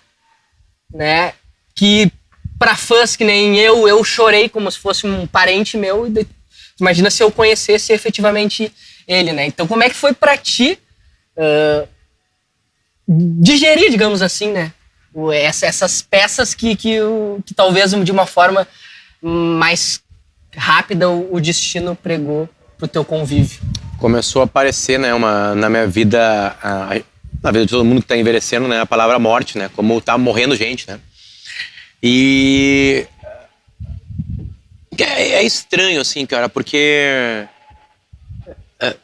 né, que para fãs que nem eu chorei como se fosse um parente meu, e imagina se eu conhecesse efetivamente ele, né? Então como é que foi para ti digerir, digamos assim, né? Essas peças que talvez de uma forma mais rápida o destino pregou pro teu convívio. Começou a aparecer, né, na minha vida, na vida de todo mundo que tá envelhecendo, né, a palavra morte, né? Como tá morrendo gente, né? E é estranho, assim, cara, porque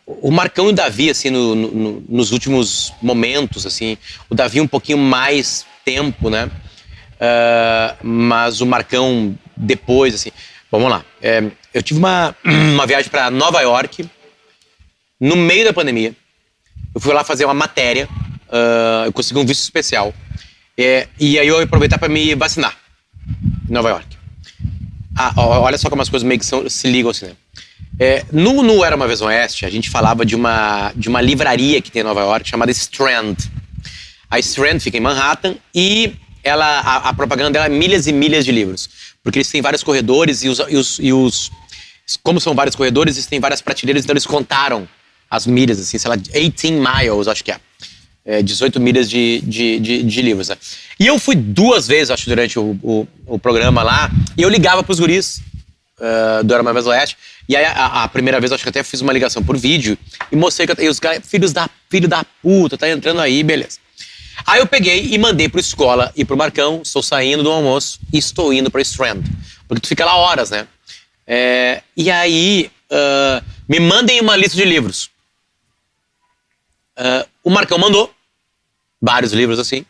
o Marcão e o Davi, assim, nos últimos momentos, assim, o Davi um pouquinho mais tempo, né? Mas o Marcão depois, assim... Bom, vamos lá. Eu tive uma viagem para Nova York, no meio da pandemia. Eu fui lá fazer uma matéria, eu consegui um visto especial. E aí eu ia aproveitar para me vacinar em Nova York. Olha só como as coisas meio que se ligam, assim, né? No Era Uma Vez no Oeste, a gente falava de uma livraria que tem em Nova York, chamada Strand. A Strand fica em Manhattan e a propaganda dela é milhas e milhas de livros. Porque eles têm vários corredores como são vários corredores, eles têm várias prateleiras, então eles contaram as milhas, assim, sei lá, 18 miles, acho que 18 milhas de livros, né? E eu fui 2 vezes, acho, durante o programa lá, e eu ligava pros guris do Era Uma Vez no Oeste. E aí, a primeira vez, acho que até fiz uma ligação por vídeo e mostrei que os caras, filho da puta, tá entrando aí, beleza. Aí eu peguei e mandei pro Escola e pro Marcão, estou saindo do almoço e estou indo pra Strand. Porque tu fica lá horas, né? E aí, me mandem uma lista de livros. O Marcão mandou vários livros, assim.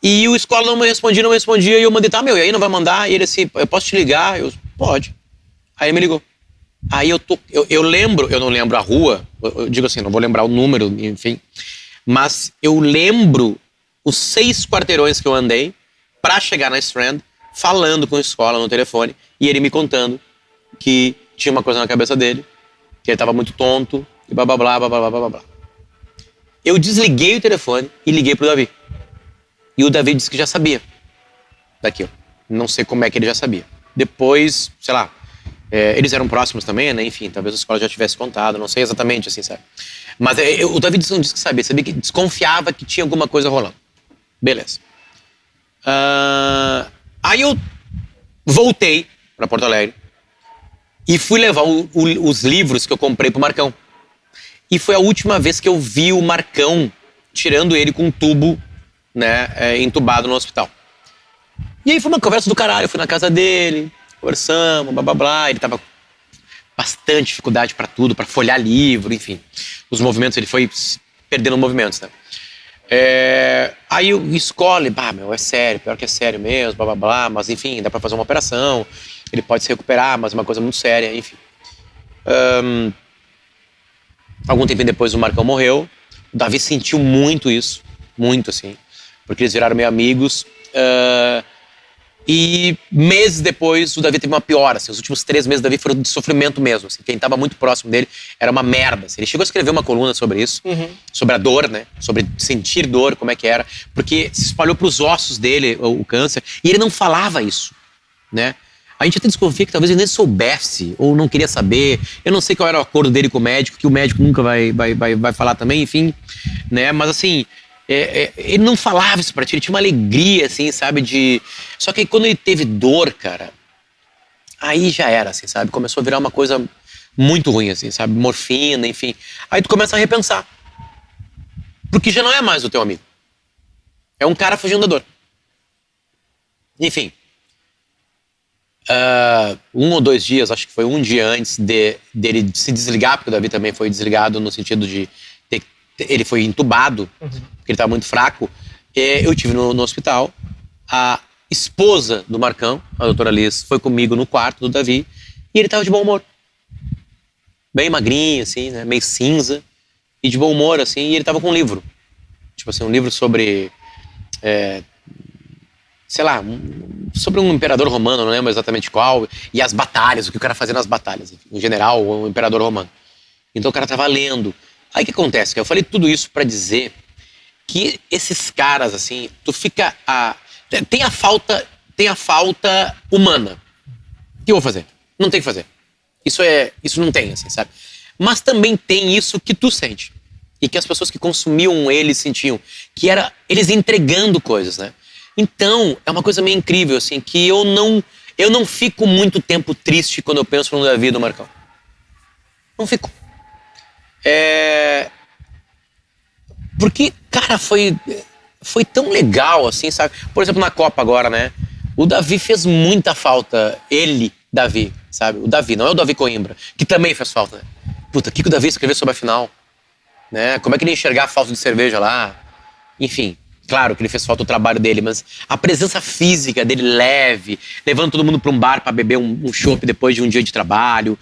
E o Escola não me respondia, e eu mandei, e aí não vai mandar? E ele assim, eu posso te ligar? Pode. Aí ele me ligou. Aí eu lembro, eu não lembro a rua, eu digo assim, não vou lembrar o número, enfim. Mas eu lembro os 6 quarteirões que eu andei pra chegar na Strand, falando com a escola no telefone, e ele me contando que tinha uma coisa na cabeça dele, que ele tava muito tonto, e blá blá blá blá blá blá blá. Eu desliguei o telefone e liguei pro Davi. E o Davi disse que já sabia daquilo. Não sei como é que ele já sabia. Depois, sei lá, eles eram próximos também, né? Enfim, talvez a escola já tivesse contado, não sei exatamente, assim, sabe? Mas o Davi não disse que sabia que desconfiava que tinha alguma coisa rolando. Beleza. Aí eu voltei pra Porto Alegre e fui levar os livros que eu comprei pro Marcão. E foi a última vez que eu vi o Marcão tirando ele com um tubo, né, entubado no hospital. E aí foi uma conversa do caralho, eu fui na casa dele, conversamos, blá blá blá, ele tava com bastante dificuldade pra tudo, pra folhear livro, enfim. Os movimentos, ele foi perdendo movimentos, né. Aí eu escolhe, é sério, pior que é sério mesmo, blá blá blá, mas enfim, dá pra fazer uma operação, ele pode se recuperar, mas é uma coisa muito séria, enfim. Algum tempo depois o Marcão morreu, o Davi sentiu muito isso, muito assim, porque eles viraram meio amigos, e meses depois o Davi teve uma piora, assim, os últimos 3 meses do Davi foram de sofrimento mesmo, assim, quem estava muito próximo dele era uma merda, assim. Ele chegou a escrever uma coluna sobre isso, sobre a dor, né, sobre sentir dor, como é que era, porque se espalhou para os ossos dele o câncer, e ele não falava isso, né. A gente até desconfia que talvez ele nem soubesse, ou não queria saber, eu não sei qual era o acordo dele com o médico, que o médico nunca vai falar também, enfim, né, mas assim... ele não falava isso pra ti, ele tinha uma alegria, assim, sabe, Só que aí, quando ele teve dor, cara, aí já era, assim, sabe, começou a virar uma coisa muito ruim, assim, sabe, morfina, enfim. Aí tu começa a repensar, porque já não é mais o teu amigo, é um cara fugindo da dor. Enfim, 1 ou 2 dias, acho que foi 1 dia antes dele se desligar, porque o Davi também foi desligado no sentido de ele foi entubado, porque ele estava muito fraco. Eu estive no hospital. A esposa do Marcão, a doutora Liz, foi comigo no quarto do Davi e ele estava de bom humor. Bem magrinho, assim, né? Meio cinza e de bom humor, assim. E ele estava com um livro. Tipo assim, um livro sobre... sei lá, sobre um imperador romano, não lembro exatamente qual, e as batalhas, o que o cara fazia nas batalhas. Enfim, um general ou um imperador romano. Então o cara estava lendo. Aí o que acontece? Eu falei tudo isso pra dizer que esses caras, assim, tu fica... Tem a falta humana. O que eu vou fazer? Não tem o que fazer. Isso não tem, assim, sabe? Mas também tem isso que tu sente. E que as pessoas que consumiam eles sentiam. Que era eles entregando coisas, né? Então, é uma coisa meio incrível, assim, que eu não fico muito tempo triste quando eu penso no Davi e do Marcão. Não fico. Porque, cara, foi tão legal, assim, sabe? Por exemplo, na Copa agora, né? O Davi fez muita falta. Ele, Davi, sabe? O Davi, não é o Davi Coimbra, que também fez falta. Puta, o que o Davi escreveu sobre a final? Né? Como é que ele ia enxergar a falta de cerveja lá? Enfim, claro que ele fez falta o trabalho dele, mas a presença física dele leve, levando todo mundo para um bar para beber um chopp depois de um dia de trabalho,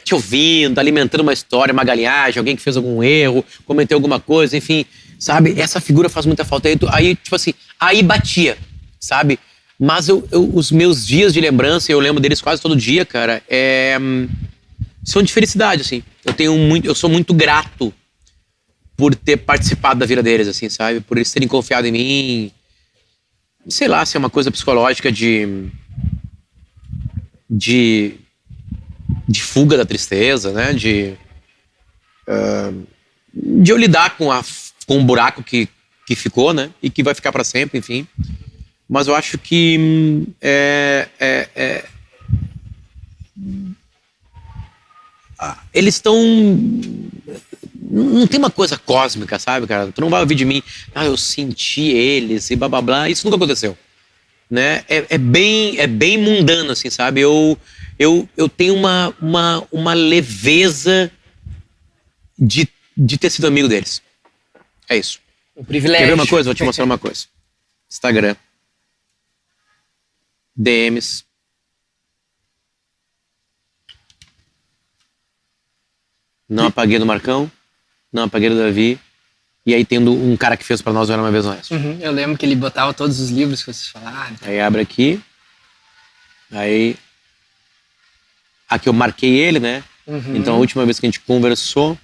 te ouvindo, alimentando uma história, uma galinhagem, alguém que fez algum erro, cometeu alguma coisa, enfim, sabe? Essa figura faz muita falta. Aí tipo assim, aí batia, sabe? Mas os meus dias de lembrança, eu lembro deles quase todo dia, cara, são de felicidade, assim. Eu sou muito grato por ter participado da vida deles, assim, sabe? Por eles terem confiado em mim. Sei lá, se é uma coisa psicológica de fuga da tristeza, né? De eu lidar com um buraco que ficou, né? E que vai ficar pra sempre, enfim. Mas eu acho que eles estão... Não tem uma coisa cósmica, sabe, cara? Tu não vai ouvir de mim, eu senti eles e blá blá blá. Isso nunca aconteceu, né? É bem mundano, assim, sabe? Eu tenho uma leveza de ter sido amigo deles. É isso. Um privilégio. Quer ver uma coisa? Vou te mostrar uma coisa. Instagram. DMs. Não apaguei do Marcão, não apaguei do Davi. E aí tendo um cara que fez pra nós Era Uma Vez no Oeste. Eu lembro que ele botava todos os livros que vocês falaram. Aí abre aqui. Aí... Aqui eu marquei ele, né? Então a última vez que a gente conversou...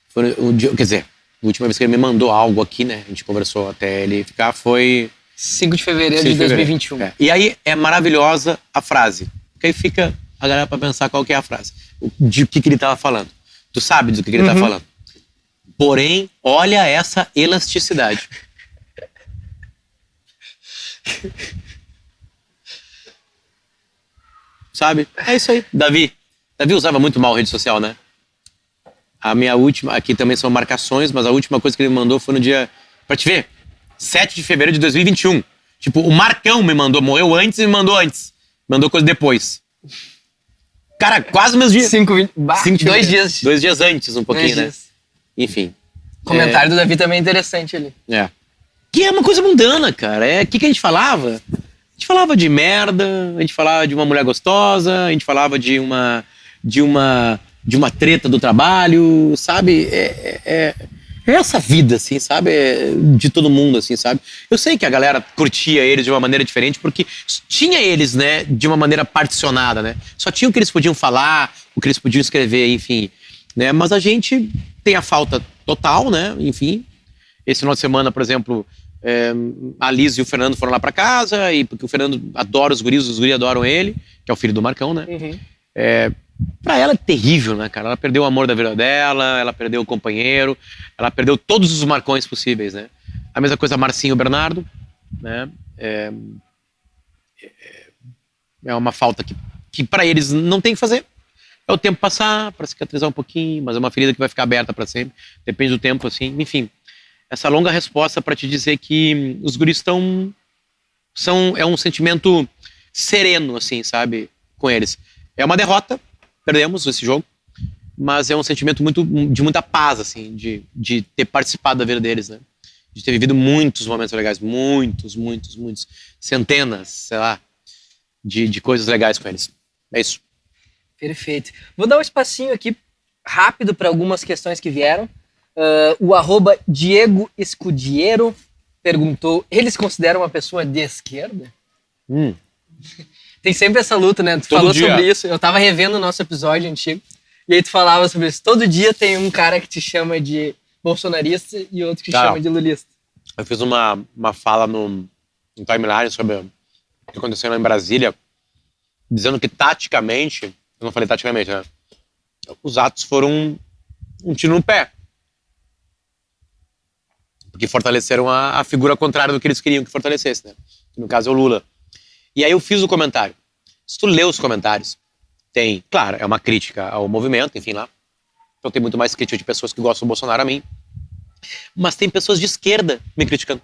Foi o dia, quer dizer, a última vez que ele me mandou algo aqui, né? A gente conversou até ele ficar foi... 5 de fevereiro de 2021. É. E aí é maravilhosa a frase. Porque aí fica a galera pra pensar qual que é a frase. De que ele tava falando. Tu sabe do que ele tava falando. Porém, olha essa elasticidade. Sabe? É isso aí. Davi usava muito mal a rede social, né? A minha última, aqui também são marcações, mas a última coisa que ele me mandou foi no dia, pra te ver, 7 de fevereiro de 2021. Tipo, o Marcão me mandou, morreu antes e me mandou antes. Mandou coisa depois. Cara, quase o mesmo dia. 2 dias. 2 dias antes, um pouquinho, né? Enfim. O comentário do Davi também é interessante ali. É. Que é uma coisa mundana, cara. O que a gente falava? A gente falava de merda, a gente falava de uma mulher gostosa, a gente falava de uma treta do trabalho, sabe? É essa vida, assim, sabe? De todo mundo, assim, sabe? Eu sei que a galera curtia eles de uma maneira diferente, porque tinha eles, né, de uma maneira particionada, né? Só tinha o que eles podiam falar, o que eles podiam escrever, enfim, né? Mas a gente tem a falta total, né? Enfim, esse final de semana, por exemplo, a Liz e o Fernando foram lá pra casa, e porque o Fernando adora os guris adoram ele, que é o filho do Marcão, né? Pra ela é terrível, né, cara? Ela perdeu o amor da vida dela, ela perdeu o companheiro, ela perdeu todos os Marcões possíveis, né? A mesma coisa Marcinho e o Bernardo, né? É uma falta que pra eles não tem que fazer. É o tempo passar, pra cicatrizar um pouquinho, mas é uma ferida que vai ficar aberta pra sempre. Depende do tempo, assim. Enfim, essa longa resposta pra te dizer que os guris é um sentimento sereno, assim, sabe? Com eles. É uma derrota, perdemos esse jogo, mas é um sentimento de muita paz, assim, de ter participado da vida deles, né? De ter vivido muitos momentos legais, muitos, centenas, sei lá, de coisas legais com eles. É isso. Perfeito. Vou dar um espacinho aqui rápido para algumas questões que vieram. O @Diego Escudiero perguntou: eles consideram uma pessoa de esquerda? Tem sempre essa luta, né? Tu falou sobre isso. Eu tava revendo o nosso episódio antigo. E aí tu falava sobre isso. Todo dia tem um cara que te chama de bolsonarista e outro que te chama de lulista. Eu fiz uma fala no timeline sobre o que aconteceu lá em Brasília, dizendo que taticamente, eu não falei taticamente, né? Os atos foram um tiro no pé. Porque fortaleceram a figura contrária do que eles queriam que fortalecesse, né? Que no caso é o Lula. E aí eu fiz o comentário. Se tu lê os comentários, tem, claro, é uma crítica ao movimento, enfim, lá. Então tem muito mais crítica de pessoas que gostam do Bolsonaro a mim. Mas tem pessoas de esquerda me criticando.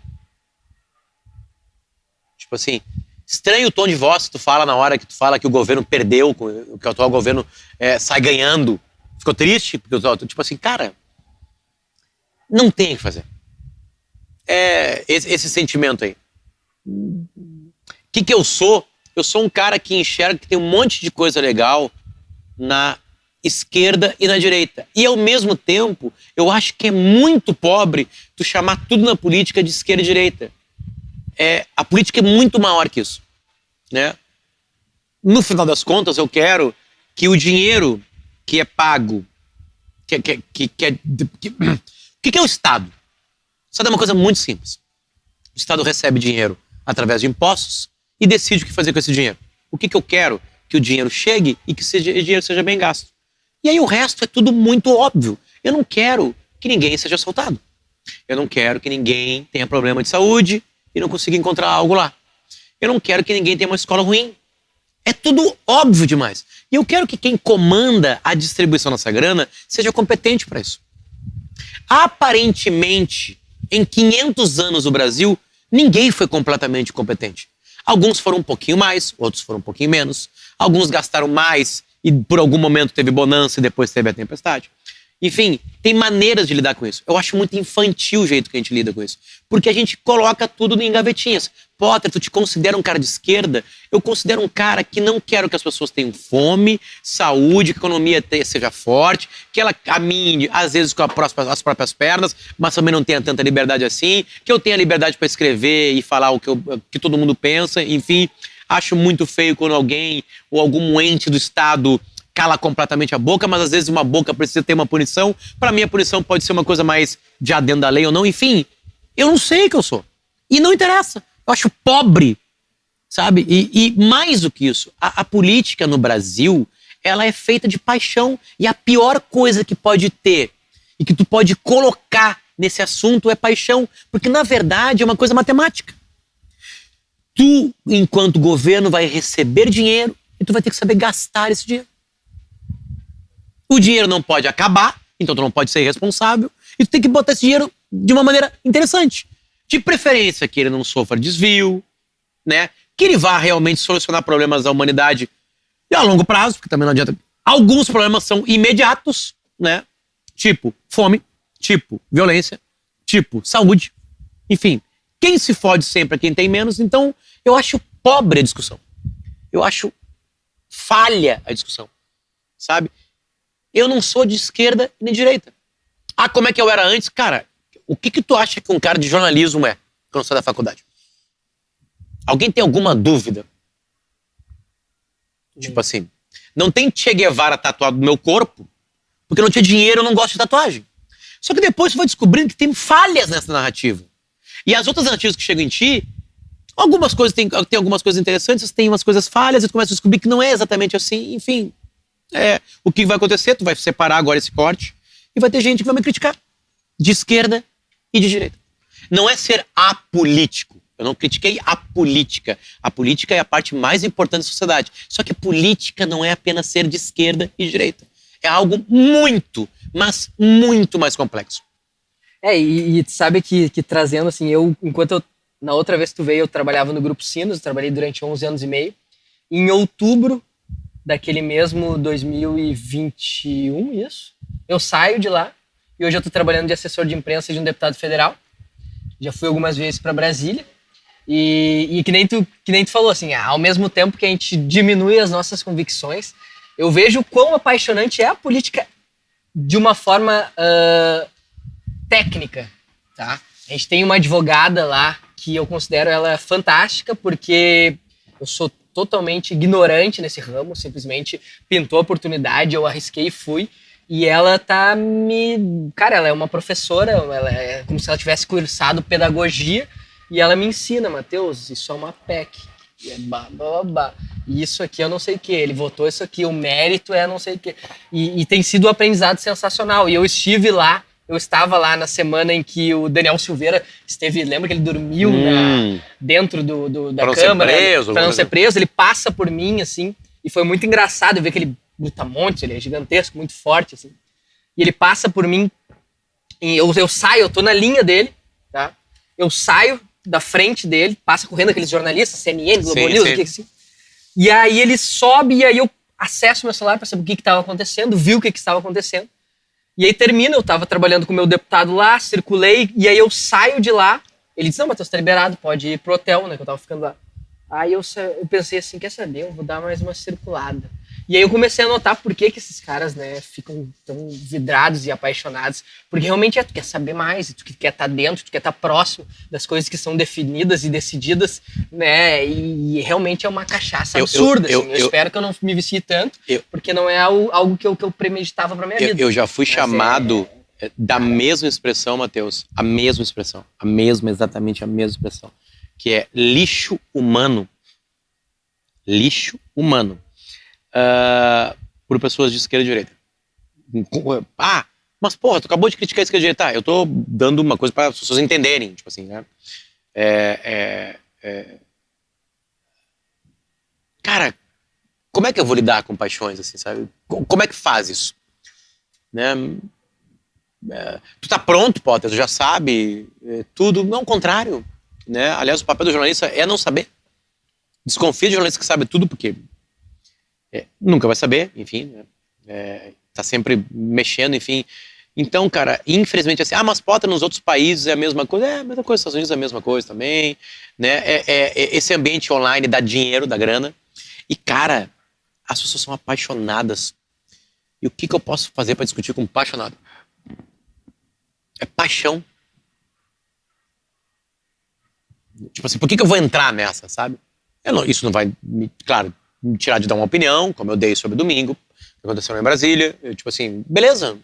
Tipo assim, estranho o tom de voz que tu fala na hora que tu fala que o governo perdeu, que o atual governo sai ganhando. Ficou triste? Porque tipo assim, cara, não tem o que fazer. Esse sentimento aí. O que eu sou? Eu sou um cara que enxerga que tem um monte de coisa legal na esquerda e na direita. E ao mesmo tempo, eu acho que é muito pobre tu chamar tudo na política de esquerda e direita. A política é muito maior que isso, né? No final das contas, eu quero que o dinheiro que é pago, o que é o Estado? O Estado é uma coisa muito simples. O Estado recebe dinheiro através de impostos e decide o que fazer com esse dinheiro. O que eu quero? Que o dinheiro chegue e que esse dinheiro seja bem gasto. E aí o resto é tudo muito óbvio. Eu não quero que ninguém seja assaltado. Eu não quero que ninguém tenha problema de saúde e não consiga encontrar algo lá. Eu não quero que ninguém tenha uma escola ruim. É tudo óbvio demais. E eu quero que quem comanda a distribuição dessa grana seja competente para isso. Aparentemente, em 500 anos do Brasil, ninguém foi completamente competente. Alguns foram um pouquinho mais, outros foram um pouquinho menos. Alguns gastaram mais e por algum momento teve bonança e depois teve a tempestade. Enfim, tem maneiras de lidar com isso. Eu acho muito infantil o jeito que a gente lida com isso. Porque a gente coloca tudo em gavetinhas. Potter, tu te considera um cara de esquerda? Eu considero um cara que não quero que as pessoas tenham fome, saúde, que a economia seja forte, que ela caminhe, às vezes, com as próprias pernas, mas também não tenha tanta liberdade assim, que eu tenha liberdade para escrever e falar o que todo mundo pensa, enfim. Acho muito feio quando alguém ou algum ente do Estado cala completamente a boca, mas às vezes uma boca precisa ter uma punição. Para mim, a punição pode ser uma coisa mais já dentro da lei ou não. Enfim, eu não sei o que eu sou. E não interessa. Eu acho pobre, sabe? E mais do que isso, a política no Brasil, ela é feita de paixão. E a pior coisa que pode ter e que tu pode colocar nesse assunto é paixão. Porque, na verdade, é uma coisa matemática. Tu, enquanto governo, vai receber dinheiro e tu vai ter que saber gastar esse dinheiro. O dinheiro não pode acabar, então tu não pode ser irresponsável. E tu tem que botar esse dinheiro de uma maneira interessante. De preferência que ele não sofra desvio, né? Que ele vá realmente solucionar problemas da humanidade a longo prazo, porque também não adianta. Alguns problemas são imediatos, né? Tipo fome, tipo violência, tipo saúde. Enfim, quem se fode sempre é quem tem menos. Então, eu acho pobre a discussão. Eu acho falha a discussão, sabe? Eu não sou de esquerda nem de direita. Ah, como é que eu era antes? Cara, o que tu acha que um cara de jornalismo é quando sai da faculdade? Alguém tem alguma dúvida? Tipo assim, não tem Che Guevara tatuado no meu corpo, porque não tinha dinheiro, eu não gosto de tatuagem. Só que depois você vai descobrindo que tem falhas nessa narrativa. E as outras narrativas que chegam em ti, algumas coisas tem algumas coisas interessantes, tem umas coisas falhas, e tu começa a descobrir que não é exatamente assim. Enfim, o que vai acontecer? Tu vai separar agora esse corte e vai ter gente que vai me criticar. De esquerda e de direita. Não é ser apolítico. Eu não critiquei a política. A política é a parte mais importante da sociedade. Só que a política não é apenas ser de esquerda e direita. É algo muito, mas muito mais complexo. E sabe que trazendo assim, na outra vez que tu veio, eu trabalhava no Grupo Sinos, eu trabalhei durante 11 anos e meio. Em outubro daquele mesmo 2021, isso, eu saio de lá. E hoje eu estou trabalhando de assessor de imprensa de um deputado federal. Já fui algumas vezes para Brasília. E que nem tu falou, assim, ao mesmo tempo que a gente diminui as nossas convicções, eu vejo quão apaixonante é a política de uma forma técnica, tá? A gente tem uma advogada lá que eu considero ela fantástica, porque eu sou totalmente ignorante nesse ramo, simplesmente pintou a oportunidade, eu arrisquei e fui. E ela Cara, ela é uma professora, ela é como se ela tivesse cursado pedagogia, e ela me ensina, Matheus, isso é uma PEC, e é blá. E isso aqui eu não sei o que, ele votou isso aqui, o mérito é não sei o que. E tem sido um aprendizado sensacional. E eu estava lá na semana em que o Daniel Silveira esteve, lembra que ele dormiu dentro da Câmara, para não ser preso, ele passa por mim, assim, e foi muito engraçado ver que ele brutamontes, ele é gigantesco, muito forte, assim. E ele passa por mim, e eu saio, eu tô na linha dele, tá? Eu saio da frente dele, passa correndo aqueles jornalistas, CNN, Globo News, assim. E aí ele sobe, e aí eu acesso meu celular para saber o que estava acontecendo, vi o que estava acontecendo. E aí termina, eu tava trabalhando com o meu deputado lá, circulei, e aí eu saio de lá, ele disse, não, Matheus, tá liberado, pode ir pro hotel, né, que eu tava ficando lá. Aí eu pensei assim, quer saber, eu vou dar mais uma circulada. E aí eu comecei a notar por que esses caras, né, ficam tão vidrados e apaixonados. Porque realmente tu quer saber mais, tu quer estar dentro, tu quer estar próximo das coisas que são definidas e decididas, né? E realmente é uma cachaça absurda. Eu espero que eu não me vicie tanto, porque não é algo que eu premeditava pra minha vida. Eu já fui chamado da mesma expressão, Matheus. A mesma expressão. Exatamente a mesma expressão. Que é lixo humano. Lixo humano. Por pessoas de esquerda e direita. Mas porra, tu acabou de criticar a esquerda e direita. Eu tô dando uma coisa para as pessoas entenderem, tipo assim, né? Cara, como é que eu vou lidar com paixões, assim, sabe? Como é que faz isso? Né? Tu tá pronto, Potter, tu já sabe tudo. Não, ao contrário, né? Aliás, o papel do jornalista é não saber. Desconfia de jornalista que sabe tudo, porque nunca vai saber, enfim, né? Tá sempre mexendo, enfim. Então, cara, infelizmente, assim, mas Potter nos outros países é a mesma coisa. É a mesma coisa, nos Estados Unidos é a mesma coisa também, né? Esse ambiente online dá dinheiro, dá grana. E, cara, as pessoas são apaixonadas. E o que eu posso fazer pra discutir com um apaixonado? É paixão. Tipo assim, por que eu vou entrar nessa, sabe? Isso não vai, claro, me tirar de dar uma opinião, como eu dei sobre domingo, que aconteceu lá em Brasília. Tipo assim, beleza.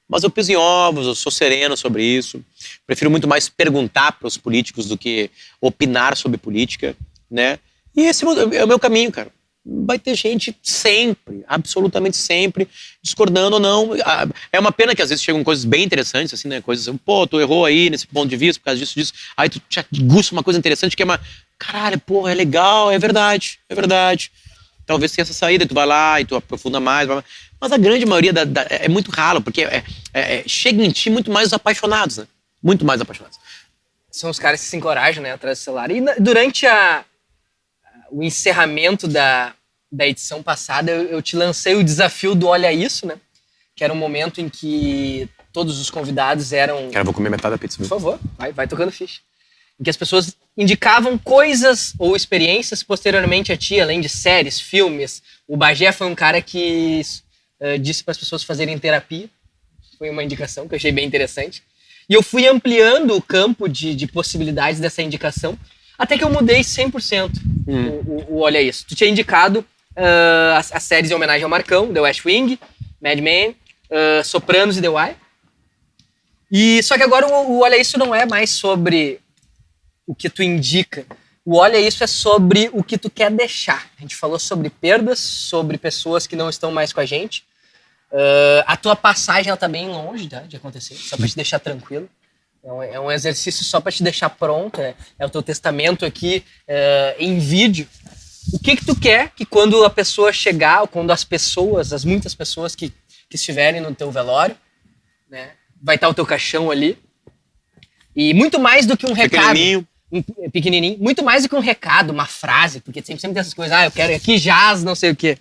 Mas eu piso em ovos, eu sou sereno sobre isso. Prefiro muito mais perguntar para os políticos do que opinar sobre política, né? E esse é o meu caminho, cara. Vai ter gente sempre, absolutamente sempre, discordando ou não. É uma pena que às vezes chegam coisas bem interessantes, assim, né? Coisas, pô, tu errou aí nesse ponto de vista por causa disso. Aí tu te aguça uma coisa interessante que é uma... Caralho, porra, é legal, é verdade, é verdade. Talvez tenha essa saída, tu vai lá e tu aprofunda mais. Mas a grande maioria é muito ralo, porque chega em ti muito mais os apaixonados, né? Muito mais apaixonados. São os caras que se encorajam, né, atrás do celular. E durante o encerramento da edição passada, eu te lancei o desafio do Olha Isso, né? Que era um momento em que todos os convidados eram... Cara, eu vou comer metade da pizza. Por favor, vai tocando ficha. Em que as pessoas indicavam coisas ou experiências posteriormente a ti, além de séries, filmes. O Bagé foi um cara que disse para as pessoas fazerem terapia. Foi uma indicação que eu achei bem interessante. E eu fui ampliando o campo de possibilidades dessa indicação, até que eu mudei 100% o Olha Isso. Tu tinha indicado as séries em homenagem ao Marcão, The West Wing, Mad Men, Sopranos e The Wire. E só que agora o Olha Isso não é mais sobre o que tu indica. O Olha Isso é sobre o que tu quer deixar. A gente falou sobre perdas, sobre pessoas que não estão mais com a gente. A tua passagem, ela tá bem longe, tá, de acontecer, só pra te deixar tranquilo. É um exercício só pra te deixar pronto. É o teu testamento aqui em vídeo. O que tu quer que quando a pessoa chegar, ou quando as muitas pessoas que estiverem no teu velório, né, vai estar o teu caixão ali. E muito mais do que um recado. Pequenininho. Muito mais do que um recado, uma frase, porque sempre tem essas coisas, eu quero aqui jazz, não sei o quê.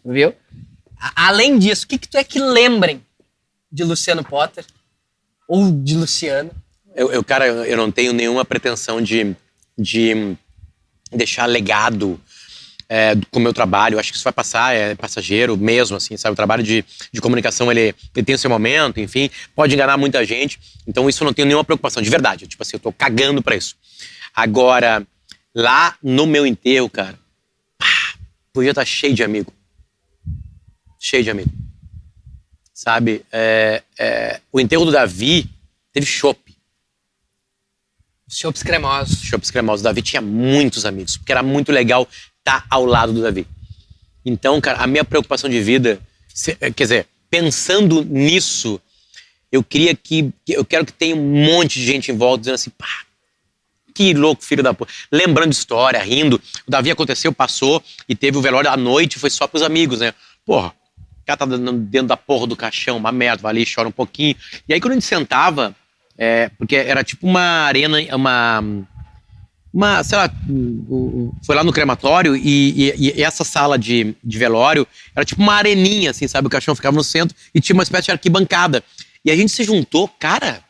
Viu? Além disso, o que tu é que lembrem de Luciano Potter? Ou de Luciano? Cara, eu não tenho nenhuma pretensão de deixar legado com o meu trabalho. Eu acho que isso vai passar, é passageiro mesmo, assim, sabe? O trabalho de comunicação, ele tem o seu momento, enfim, pode enganar muita gente. Então isso eu não tenho nenhuma preocupação, de verdade. Tipo assim, eu tô cagando pra isso. Agora, lá no meu enterro, cara, podia estar cheio de amigo. Cheio de amigo. Sabe? O enterro do Davi teve chopp. Chopps cremosos. Chopps cremosos. O Davi tinha muitos amigos, porque era muito legal estar ao lado do Davi. Então, cara, a minha preocupação de vida, quer dizer, pensando nisso, eu quero que tenha um monte de gente em volta dizendo assim, que louco, filho da porra. Lembrando de história, rindo. O Davi aconteceu, passou, e teve o velório à noite, foi só pros amigos, né? Porra, o cara tá dentro da porra do caixão, uma merda, vai ali, chora um pouquinho. E aí quando a gente sentava, porque era tipo uma arena, sei lá, foi lá no crematório e essa sala de velório era tipo uma areninha, assim, sabe? O caixão ficava no centro e tinha uma espécie de arquibancada. E a gente se juntou, cara,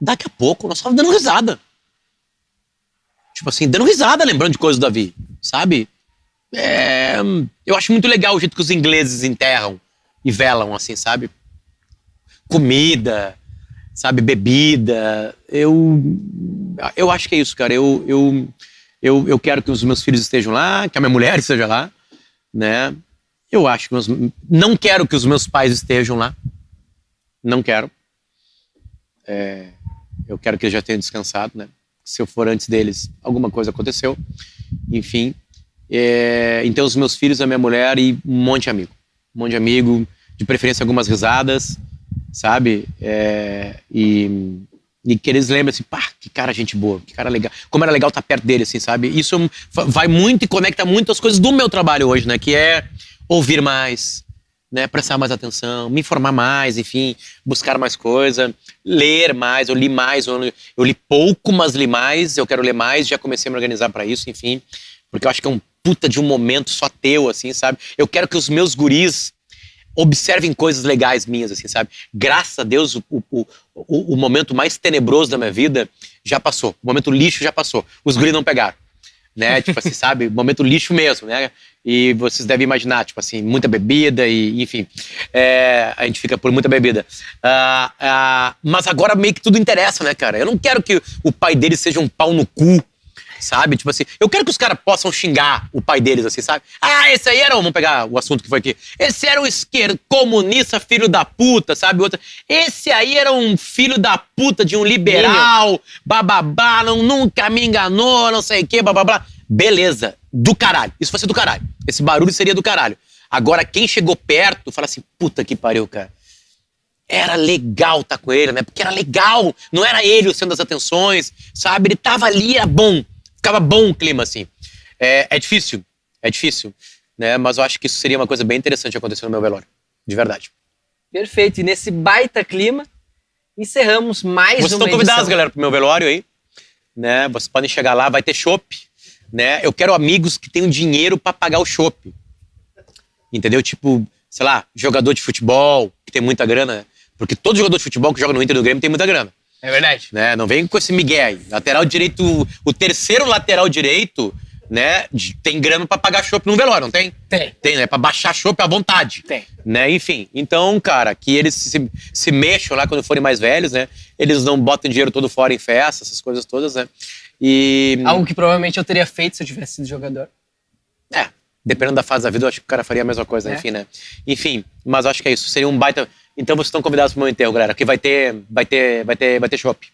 daqui a pouco nós estávamos dando risada. Tipo assim, dando risada, lembrando de coisas do Davi, sabe? Eu acho muito legal o jeito que os ingleses enterram e velam, assim, sabe? Comida, sabe? Bebida. Eu acho que é isso, cara. Eu quero que os meus filhos estejam lá, que a minha mulher esteja lá, né? Eu acho que não quero que os meus pais estejam lá. Não quero. Eu quero que eles já tenham descansado, né? Se eu for antes deles, alguma coisa aconteceu. Enfim. Então, os meus filhos, a minha mulher e um monte de amigo. Um monte de amigo, de preferência algumas risadas, sabe? E que eles lembrem assim, que cara gente boa, que cara legal. Como era legal estar perto dele, assim, sabe? Isso vai muito e conecta muito as coisas do meu trabalho hoje, né? Que é ouvir mais, né, prestar mais atenção, me informar mais, enfim, buscar mais coisa, ler mais, eu li mais, eu li pouco, mas li mais, eu quero ler mais, já comecei a me organizar para isso, enfim, porque eu acho que é um puta de um momento só teu, assim, sabe? Eu quero que os meus guris observem coisas legais minhas, assim, sabe? Graças a Deus, o momento mais tenebroso da minha vida já passou. O momento lixo já passou. Os guris não pegaram, né? Tipo assim, sabe? Momento lixo mesmo, né? E vocês devem imaginar, tipo assim, muita bebida e, enfim, a gente fica por muita bebida. Mas agora meio que tudo interessa, né, cara? Eu não quero que o pai deles seja um pau no cu, sabe? Tipo assim, eu quero que os caras possam xingar o pai deles, assim, sabe? Ah, esse aí era, vamos pegar o assunto que foi aqui. Esse era um esquerdo comunista, filho da puta, sabe? Esse aí era um filho da puta de um liberal, bababá, nunca me enganou, não sei o quê, bababá. Beleza, do caralho. Isso vai ser do caralho. Esse barulho seria do caralho. Agora, quem chegou perto, fala assim, puta que pariu, cara. Era legal estar com ele, né? Porque era legal. Não era ele o centro das atenções, sabe? Ele tava ali, era bom. Ficava bom o clima, assim. É difícil, né? Mas eu acho que isso seria uma coisa bem interessante acontecer no meu velório. De verdade. Perfeito. E nesse baita clima, encerramos mais Vocês uma estão convidados, edição. galera, pro meu velório aí. Né? Vocês podem chegar lá, vai ter chopp. Né? Eu quero amigos que tenham dinheiro pra pagar o chopp. Entendeu? Tipo, sei lá, jogador de futebol, que tem muita grana. Porque todo jogador de futebol que joga no Inter do Grêmio tem muita grana. É verdade. Né? Não vem com esse migué aí. Lateral direito, o terceiro lateral direito, né? Tem grana pra pagar chopp no velório, não tem? Tem. Tem, né? Pra baixar chopp à vontade. Tem. Né? Enfim, então, cara, que eles se mexam lá quando forem mais velhos, né? Eles não botem dinheiro todo fora em festa, essas coisas todas, né? E... Algo que provavelmente eu teria feito se eu tivesse sido jogador. Dependendo da fase da vida, eu acho que o cara faria a mesma coisa, enfim, né? Enfim, mas eu acho que é isso. Seria um baita... Então vocês estão convidados pro meu enterro, galera, que vai ter chopp.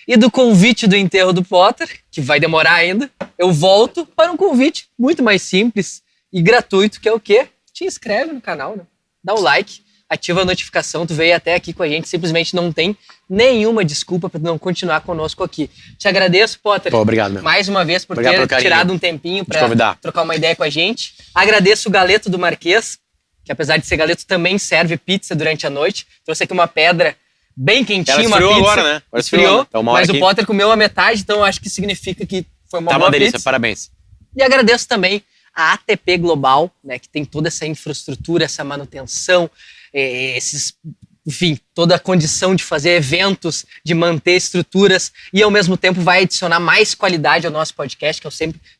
E do convite do enterro do Potter, que vai demorar ainda, eu volto para um convite muito mais simples e gratuito, que é o quê? Te inscreve no canal, né? Dá o like, ativa a notificação, tu veio até aqui com a gente, simplesmente não tem nenhuma desculpa para não continuar conosco aqui. Te agradeço, Potter. Pô, obrigado, meu. Mais uma vez por Obrigado ter tirado um tempinho para trocar uma ideia com a gente. Agradeço o Galeto do Marquês, que apesar de ser galeto também serve pizza durante a noite. Trouxe aqui uma pedra bem quentinha, ela uma pizza. agora, né? Agora esfriou, né? Então, mas aqui. O Potter comeu a metade, então eu acho que significa que foi uma boa delícia, pizza. parabéns. E agradeço também a ATP Global, né, que tem toda essa infraestrutura, essa manutenção, enfim, toda a condição de fazer eventos, de manter estruturas e ao mesmo tempo vai adicionar mais qualidade ao nosso podcast, que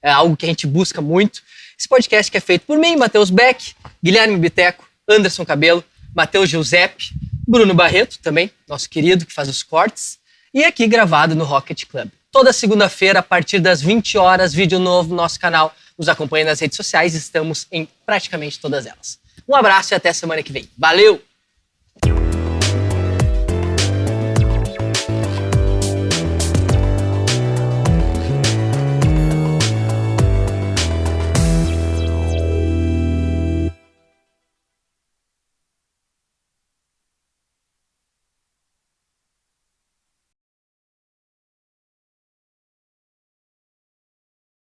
é algo que a gente busca muito. Esse podcast que é feito por mim, Matheus Beck, Guilherme Biteco, Anderson Cabelo, Matheus Giuseppe, Bruno Barreto também, nosso querido que faz os cortes, e aqui gravado no Rocket Club. Toda segunda-feira, a partir das 20 horas, vídeo novo no nosso canal. Nos acompanhe nas redes sociais, estamos em praticamente todas elas. Um abraço e até semana que vem. Valeu!